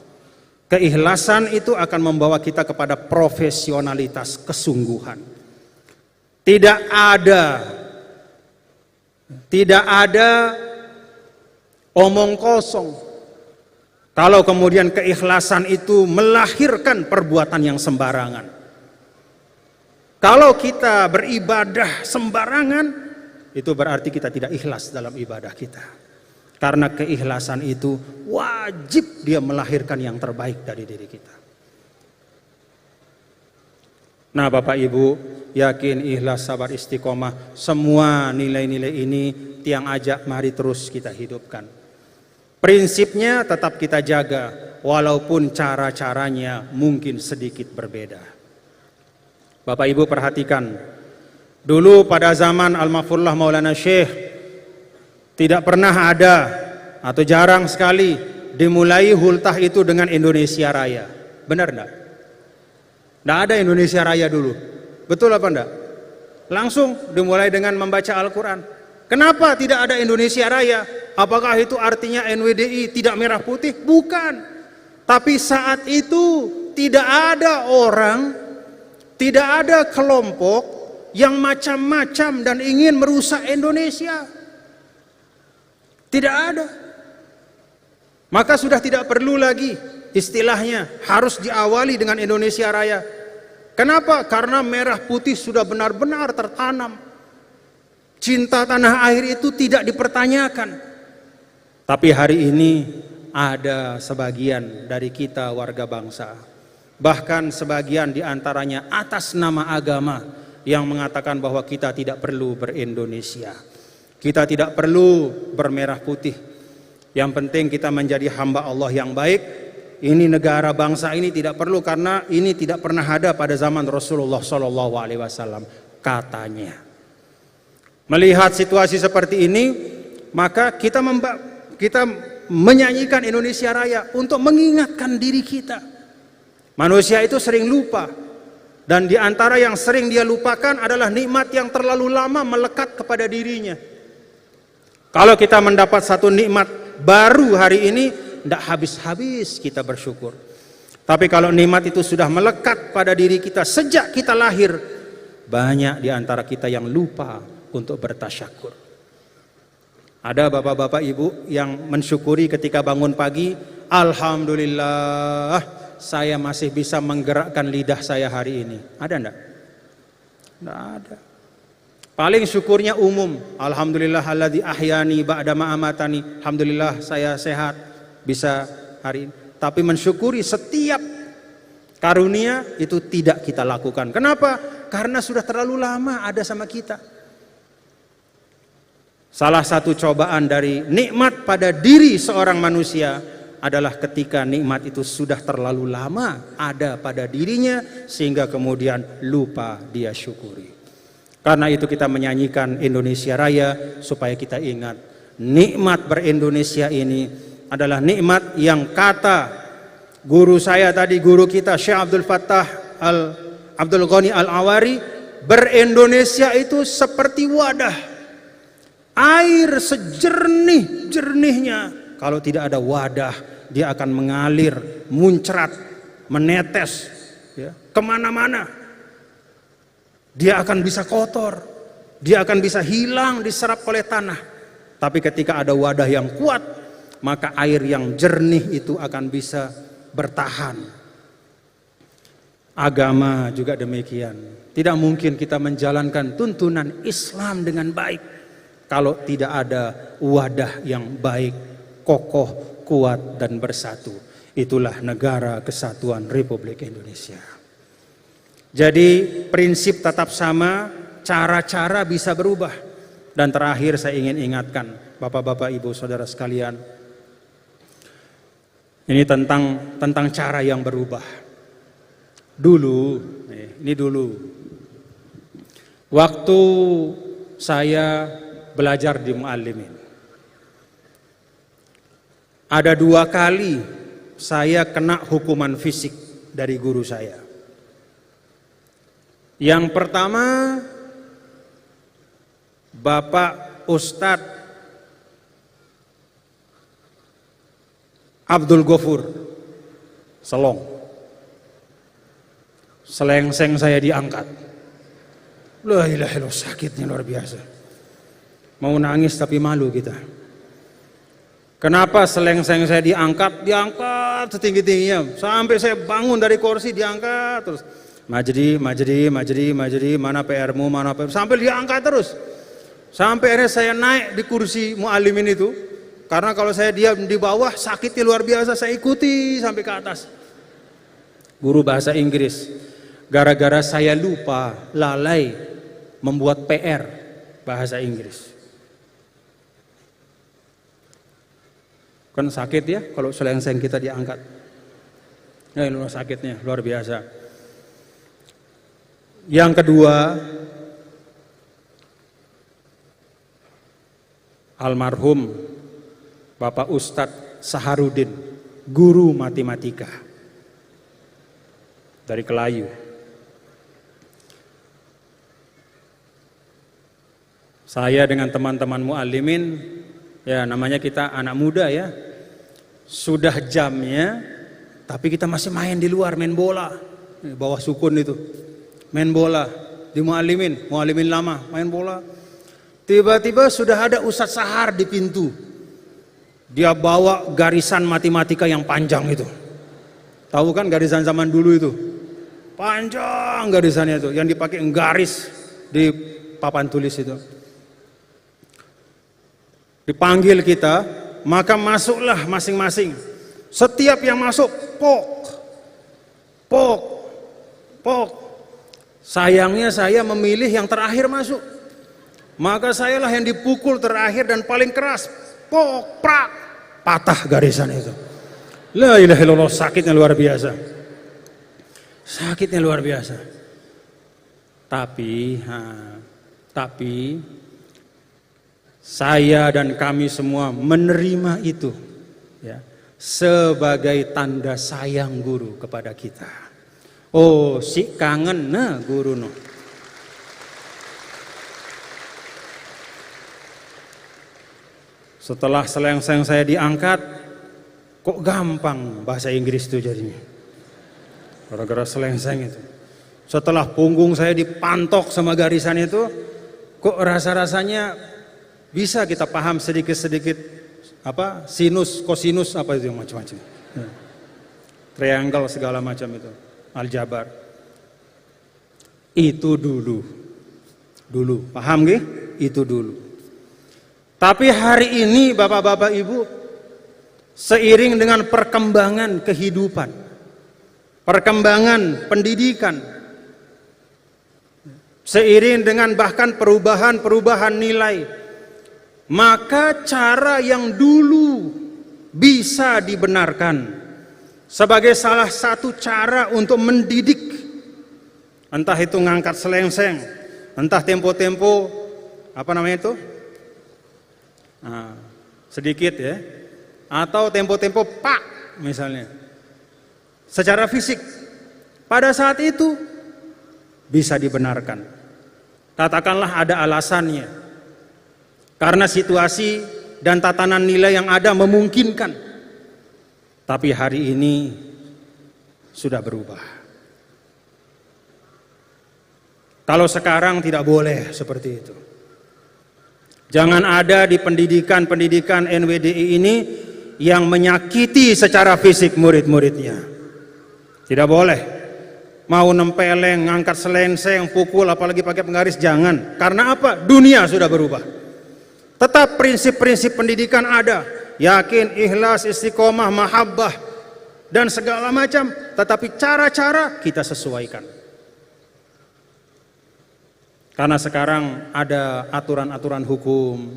Keikhlasan itu akan membawa kita kepada profesionalitas, kesungguhan. Tidak ada omong kosong. Kalau kemudian keikhlasan itu melahirkan perbuatan yang sembarangan. Kalau kita beribadah sembarangan, itu berarti kita tidak ikhlas dalam ibadah kita. Karena keikhlasan itu wajib dia melahirkan yang terbaik dari diri kita. Nah Bapak Ibu, yakin, ikhlas, sabar, istiqomah, semua nilai-nilai ini tiang ajak mari terus kita hidupkan. Prinsipnya tetap kita jaga, walaupun cara-caranya mungkin sedikit berbeda. Bapak Ibu perhatikan, dulu pada zaman Al-Mahfurullah Maulana Syekh, tidak pernah ada atau jarang sekali dimulai hultah itu dengan Indonesia Raya. Benar enggak? Tidak ada Indonesia Raya dulu. Betul apa enggak? Langsung dimulai dengan membaca Al-Quran. Kenapa tidak ada Indonesia Raya? Apakah itu artinya NWDI tidak merah putih? Bukan. Tapi saat itu tidak ada orang, tidak ada kelompok yang macam-macam dan ingin merusak Indonesia. Tidak ada. Maka sudah tidak perlu lagi istilahnya harus diawali dengan Indonesia Raya. Kenapa? Karena merah putih sudah benar-benar tertanam. Cinta tanah air itu tidak dipertanyakan. Tapi hari ini ada sebagian dari kita warga bangsa, bahkan sebagian diantaranya atas nama agama, yang mengatakan bahwa kita tidak perlu ber-Indonesia, kita tidak perlu bermerah putih. Yang penting kita menjadi hamba Allah yang baik. Ini negara bangsa ini tidak perlu karena ini tidak pernah ada pada zaman Rasulullah SAW, katanya. Melihat situasi seperti ini, maka kita menyanyikan Indonesia Raya untuk mengingatkan diri kita. Manusia itu sering lupa, dan di antara yang sering dia lupakan adalah nikmat yang terlalu lama melekat kepada dirinya. Kalau kita mendapat satu nikmat baru hari ini, tidak habis-habis kita bersyukur. Tapi kalau nikmat itu sudah melekat pada diri kita sejak kita lahir, banyak di antara kita yang lupa untuk bertasyakur. Ada bapak-bapak ibu yang mensyukuri ketika bangun pagi, alhamdulillah saya masih bisa menggerakkan lidah saya hari ini. Ada enggak? Enggak ada. Paling syukurnya umum, alhamdulillah alladzi ahyani ba'da ma amatani. Alhamdulillah saya sehat, bisa hari ini. Tapi mensyukuri setiap karunia itu tidak kita lakukan. Kenapa? Karena sudah terlalu lama ada sama kita. Salah satu cobaan dari nikmat pada diri seorang manusia adalah ketika nikmat itu sudah terlalu lama ada pada dirinya sehingga kemudian lupa dia syukuri. Karena itu kita menyanyikan Indonesia Raya supaya kita ingat nikmat ber-Indonesia ini adalah nikmat yang kata guru saya tadi, guru kita Syekh Abdul Fattah Abdul Ghani Al-Awari, ber-Indonesia itu seperti wadah. Air sejernih-jernihnya, kalau tidak ada wadah, dia akan mengalir, muncrat, menetes ya, kemana-mana. Dia akan bisa kotor, dia akan bisa hilang diserap oleh tanah. Tapi ketika ada wadah yang kuat, maka air yang jernih itu akan bisa bertahan. Agama juga demikian. Tidak mungkin kita menjalankan tuntunan Islam dengan baik kalau tidak ada wadah yang baik, kokoh, kuat, dan bersatu. Itulah negara kesatuan Republik Indonesia. Jadi prinsip tetap sama, cara-cara bisa berubah. Dan terakhir saya ingin ingatkan Bapak-bapak, Ibu, Saudara sekalian, ini tentang cara yang berubah. Dulu, waktu saya belajar di Muallimin, ada 2 kali saya kena hukuman fisik dari guru saya. Yang pertama, Bapak Ustadz Abdul Ghafur Selong, selengseng saya diangkat. La ilaha illallah, sakitnya luar biasa. Mau nangis tapi malu kita. Kenapa selengseng saya diangkat setinggi-tingginya, sampai saya bangun dari kursi diangkat terus. Majdi, mana PR-mu, sampai diangkat terus. Sampai akhirnya saya naik di kursi Muallimin itu, Karena kalau saya diam di bawah sakitnya luar biasa, saya ikuti sampai ke atas. Guru bahasa Inggris, gara-gara saya lupa, lalai membuat PR bahasa Inggris. Kan sakit ya kalau selengseng kita diangkat. Luar sakitnya luar biasa. Yang kedua, almarhum Bapak Ustadz Saharudin, guru matematika dari Kelayu. Saya dengan teman-teman muallimin, ya namanya kita anak muda ya, sudah jamnya, tapi kita masih main di luar, main bola, bawah sukun itu, main bola di muallimin lama, main bola. Tiba-tiba sudah ada Ustadz Sahar di pintu. Dia bawa garisan matematika yang panjang itu. Tahu kan garisan zaman dulu itu? Panjang garisannya itu, yang dipakai garis di papan tulis itu. Dipanggil kita, maka masuklah masing-masing. Setiap yang masuk, pok. Sayangnya saya memilih yang terakhir masuk. Maka sayalah yang dipukul terakhir dan paling keras. Pok, prak, patah garisan itu. La ilaha illallah, sakitnya luar biasa. Sakitnya luar biasa. Tapi saya dan kami semua menerima itu ya, sebagai tanda sayang guru kepada kita. Oh, si kangen nah guru no. Setelah selengseng saya diangkat, kok gampang bahasa Inggris itu jadinya. Gara-gara selengseng itu. Setelah punggung saya dipantok sama garisan itu, kok rasa-rasanya bisa kita paham sedikit-sedikit apa sinus, kosinus apa itu macam-macam. Triangle segala macam itu, aljabar. Itu dulu. Paham nggih? Itu dulu. Tapi hari ini Bapak-bapak Ibu, seiring dengan perkembangan kehidupan, perkembangan pendidikan, seiring dengan bahkan perubahan nilai, maka cara yang dulu bisa dibenarkan sebagai salah satu cara untuk mendidik, entah itu ngangkat selengseng, entah tempo-tempo apa namanya itu, sedikit ya, atau tempo-tempo pak misalnya, secara fisik pada saat itu bisa dibenarkan. Katakanlah ada alasannya, karena situasi dan tatanan nilai yang ada memungkinkan. Tapi hari ini sudah berubah. Kalau sekarang tidak boleh seperti itu. Jangan ada di pendidikan NWDI ini yang menyakiti secara fisik murid-muridnya. Tidak boleh. Mau nempeleng, ngangkat selengseng, pukul, apalagi pakai penggaris, jangan. Karena apa? Dunia sudah berubah. Tetap prinsip-prinsip pendidikan ada. Yakin, ikhlas, istiqomah, mahabbah, dan segala macam. Tetapi cara-cara kita sesuaikan. Karena sekarang ada aturan-aturan hukum,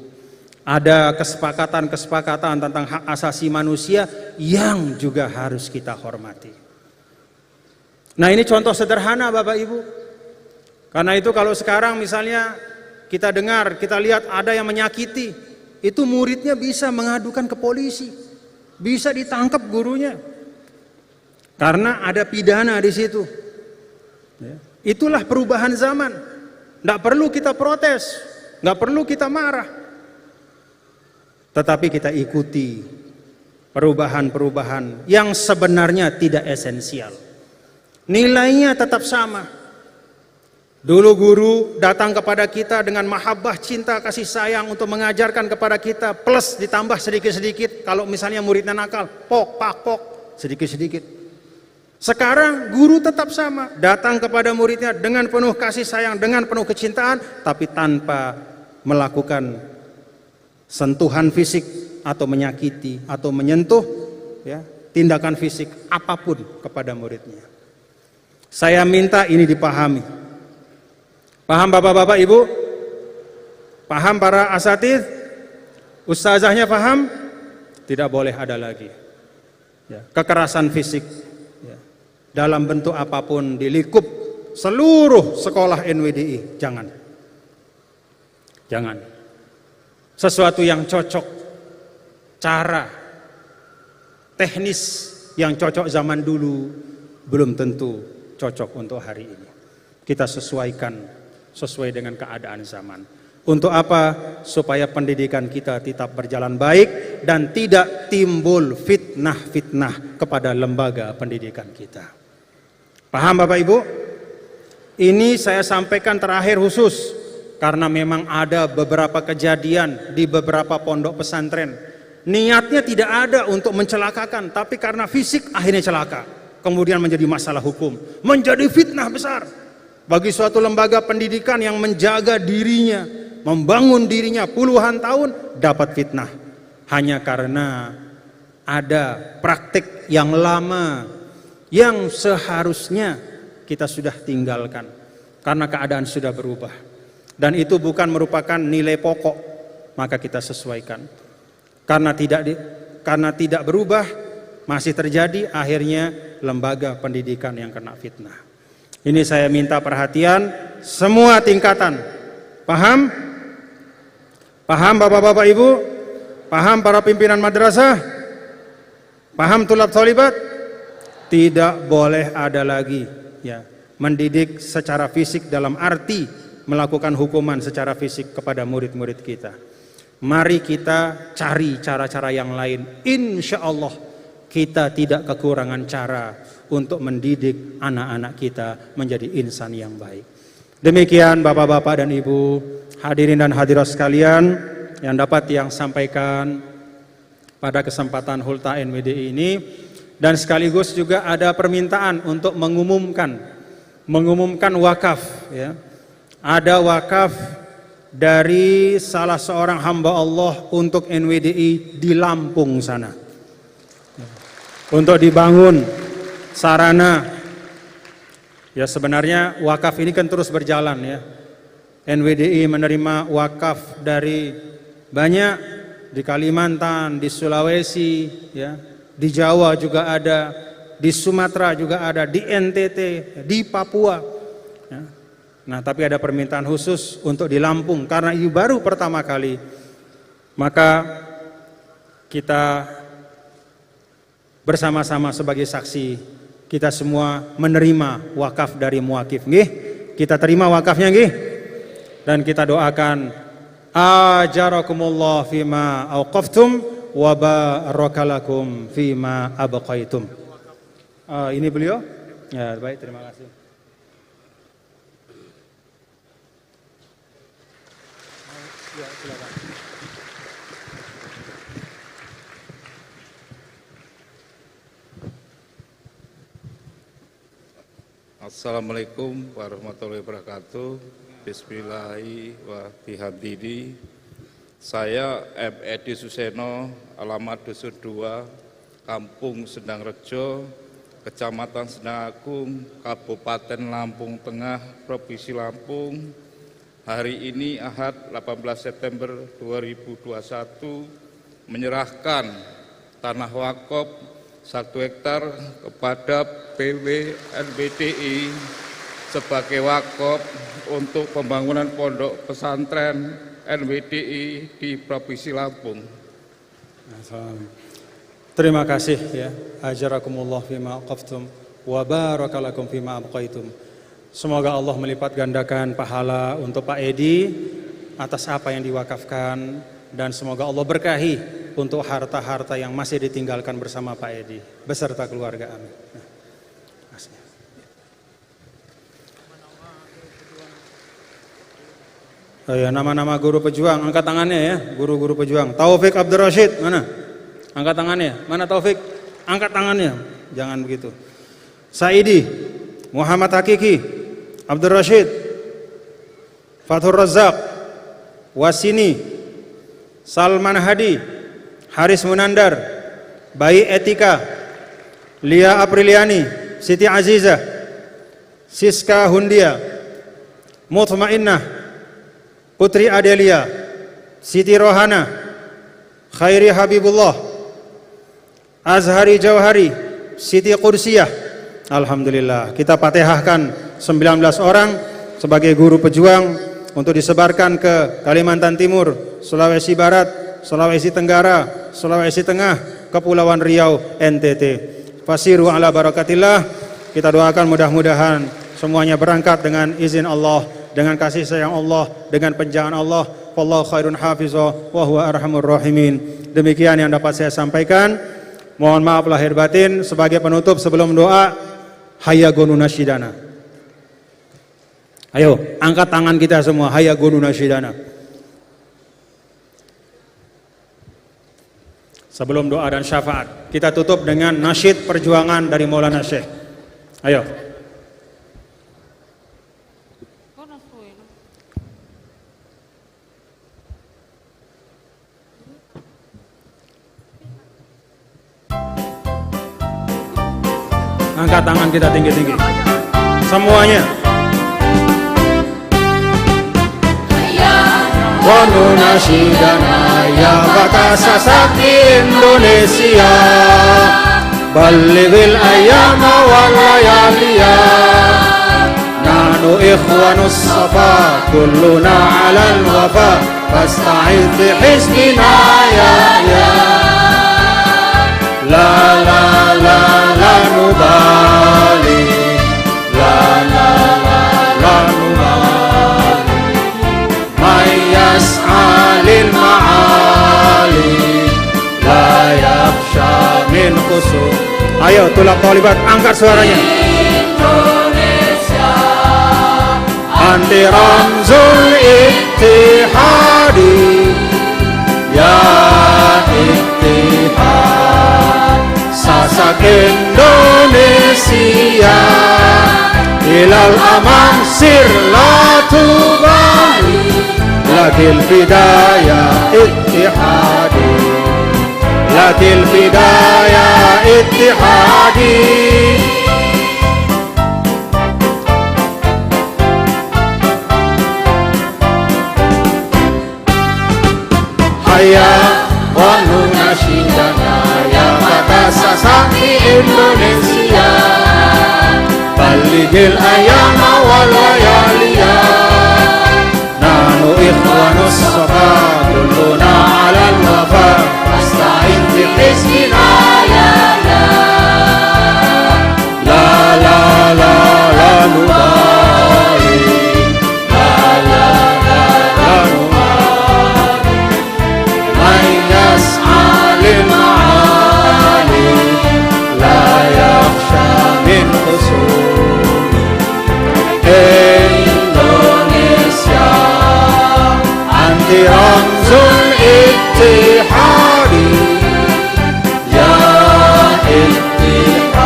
ada kesepakatan-kesepakatan tentang hak asasi manusia yang juga harus kita hormati. Nah, ini contoh sederhana Bapak Ibu. Karena itu kalau sekarang misalnya kita dengar, kita lihat ada yang menyakiti, itu muridnya bisa mengadukan ke polisi, bisa ditangkap gurunya. Karena ada pidana di situ. Itulah perubahan zaman. Tidak perlu kita protes, nggak perlu kita marah, tetapi kita ikuti perubahan-perubahan yang sebenarnya tidak esensial. Nilainya tetap sama. Dulu guru datang kepada kita dengan mahabbah, cinta, kasih sayang untuk mengajarkan kepada kita, plus ditambah sedikit-sedikit. Kalau misalnya muridnya nakal, pok, pak, pok, sedikit-sedikit. Sekarang guru tetap sama, datang kepada muridnya dengan penuh kasih sayang, dengan penuh kecintaan, tapi tanpa melakukan sentuhan fisik, atau menyakiti atau menyentuh ya, tindakan fisik apapun kepada muridnya. Saya minta ini dipahami. Paham Bapak-bapak Ibu? Paham para asatidz? Ustazahnya paham? Tidak boleh ada lagi ya, kekerasan fisik ya, dalam bentuk apapun di lingkup seluruh sekolah NWDI. Jangan. Sesuatu yang cocok, cara, teknis yang cocok zaman dulu belum tentu cocok untuk hari ini. Kita sesuaikan sesuai dengan keadaan zaman. Untuk apa? Supaya pendidikan kita tetap berjalan baik dan tidak timbul fitnah-fitnah kepada lembaga pendidikan kita. Paham Bapak Ibu? Ini saya sampaikan terakhir khusus karena memang ada beberapa kejadian di beberapa pondok pesantren. Niatnya tidak ada untuk mencelakakan, tapi karena fisik akhirnya celaka. Kemudian menjadi masalah hukum, menjadi fitnah besar bagi suatu lembaga pendidikan yang menjaga dirinya, membangun dirinya puluhan tahun, dapat fitnah hanya karena ada praktik yang lama yang seharusnya kita sudah tinggalkan karena keadaan sudah berubah, dan itu bukan merupakan nilai pokok, maka kita sesuaikan. Karena tidak berubah, masih terjadi, akhirnya lembaga pendidikan yang kena fitnah. Ini saya minta perhatian semua tingkatan. Paham? Paham Bapak-bapak Ibu? Paham para pimpinan madrasah? Paham tulab tholibat? Tidak boleh ada lagi ya, mendidik secara fisik dalam arti melakukan hukuman secara fisik kepada murid-murid kita. Mari kita cari cara-cara yang lain. Insya Allah kita tidak kekurangan cara untuk mendidik anak-anak kita menjadi insan yang baik. Demikian Bapak-bapak dan Ibu, hadirin dan hadirat sekalian yang dapat yang sampaikan pada kesempatan Hulta NWDI ini. Dan sekaligus juga ada permintaan untuk mengumumkan wakaf ya. Ada wakaf dari salah seorang hamba Allah untuk NWDI di Lampung sana, untuk dibangun sarana. Ya sebenarnya wakaf ini kan terus berjalan ya. NWDI menerima wakaf dari banyak, di Kalimantan, di Sulawesi, ya, di Jawa juga ada, di Sumatera juga ada, di NTT, di Papua. Ya. Nah, tapi ada permintaan khusus untuk di Lampung karena ini baru pertama kali. Maka kita bersama-sama sebagai saksi, kita semua menerima wakaf dari muakif, nggih. Kita terima wakafnya, nggih. Dan kita doakan ajarakumullah fima auqaftum wa barakalakum fima abqaitum. Ini beliau. Ya, baik, terima kasih. Ya, silakan. Assalamualaikum warahmatullahi wabarakatuh. Bismillahirrahmanirrahim. Saya M. Edi Suseno, alamat Dusun 2, Kampung Sendang Rejo, Kecamatan Sendang Agung, Kabupaten Lampung Tengah, Provinsi Lampung. Hari ini Ahad 18 September 2021 menyerahkan tanah wakaf 1 hektar kepada PW NWDI sebagai wakaf untuk pembangunan pondok pesantren NWDI di Provinsi Lampung. Terima kasih ya. Ajarakumullah fima aqaftum wa barakalakum fima abqaitum. Semoga Allah melipat gandakan pahala untuk Pak Edi atas apa yang diwakafkan, dan semoga Allah berkahi untuk harta-harta yang masih ditinggalkan bersama Pak Edi beserta keluarga. Amin. Oh ya, nama-nama guru pejuang, angkat tangannya ya, guru-guru pejuang. Taufik Abdul Rashid, mana? Angkat tangannya. Mana Taufik? Angkat tangannya. Jangan begitu. Saidi, Muhammad Hakiki, Abdul Rashid, Fathur Razak, Wasini, Salman Hadi, Haris Munandar, Bayi Etika, Lia Apriliani, Siti Azizah, Siska Hundia, Mutmainnah, Putri Adelia, Siti Rohana, Khairi Habibullah, Azhari Jauhari, Siti Qudsiyah. Alhamdulillah, kita fatihahkan 19 orang sebagai guru pejuang untuk disebarkan ke Kalimantan Timur, Sulawesi Barat, Sulawesi Tenggara, Sulawesi Tengah, Kepulauan Riau, NTT. Fasiru ala barakatillah. Kita doakan mudah-mudahan semuanya berangkat dengan izin Allah, dengan kasih sayang Allah, dengan penjagaan Allah. Wallahu khairun hafizah wa huwa arhamur rahimin. Demikian yang dapat saya sampaikan. Mohon maaf lahir batin. Sebagai penutup sebelum doa, hayya gonu nasyidana. Ayo, angkat tangan kita semua, hayya gonu nasyidana. Sebelum doa dan syafaat, kita tutup dengan nasyid perjuangan dari Maulana Syekh. Ayo. Angkat tangan kita tinggi-tinggi. Semuanya. Wanu nasyidana ya bakasa sakti Indonesia, balighil ayyama wal layaliya, nahnu ikhwanus safa kulluna alal wafa, fasta'id bi hizbina ya la la la la nubali, la la la la nubali, yas'alil ma'ali la yakhsha min khusum. Ayo tulak talibat, angkat suaranya. Indonesia anti ramzul ittihadi, ya ittihad sasak Indonesia, ilal aman sirlatu bali, lakil bidaya ittihadi, lakil bidaya ittihadi. Hayya wanu nasyidana ya bakasa sakti Indonesia, balighil ayyama wal layaliya, nahnu ikhwanus safa kulluna alal wafa, fasta'in bi hizbina ya la la la la nubali, la la la la nubali, man yas'alil ma'ali la yakhsha min khusum. Indonesia anti ramzul ittihadi, ya ittihad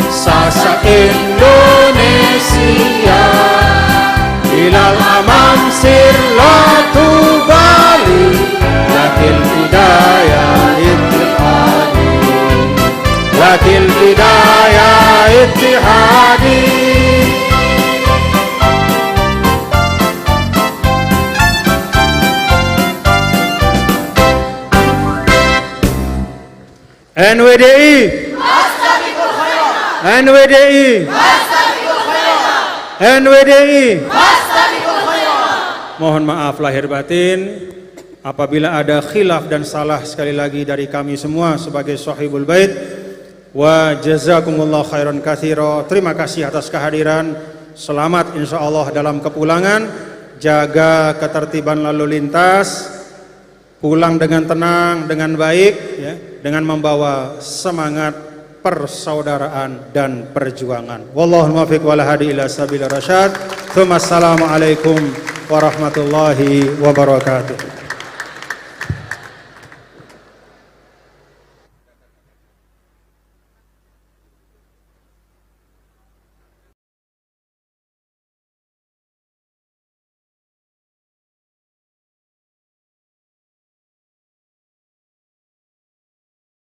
sasak Indonesia, ilal aman sirlatu bali, lakil bidaya ittihadi, lakil bidaya ittihadi. NWDI, NWDI, NWDI. Mohon maaf lahir batin apabila ada khilaf dan salah sekali lagi dari kami semua sebagai sahibul bait. Wa jazakumullah khairan katsira. Terima kasih atas kehadiran. Selamat insyaallah dalam kepulangan. Jaga ketertiban lalu lintas. Pulang dengan tenang, dengan baik ya, dengan membawa semangat persaudaraan dan perjuangan. Wallahul muwaffiq wal hadi ila sabilir rasyad. Assalamualaikum warahmatullahi wabarakatuh.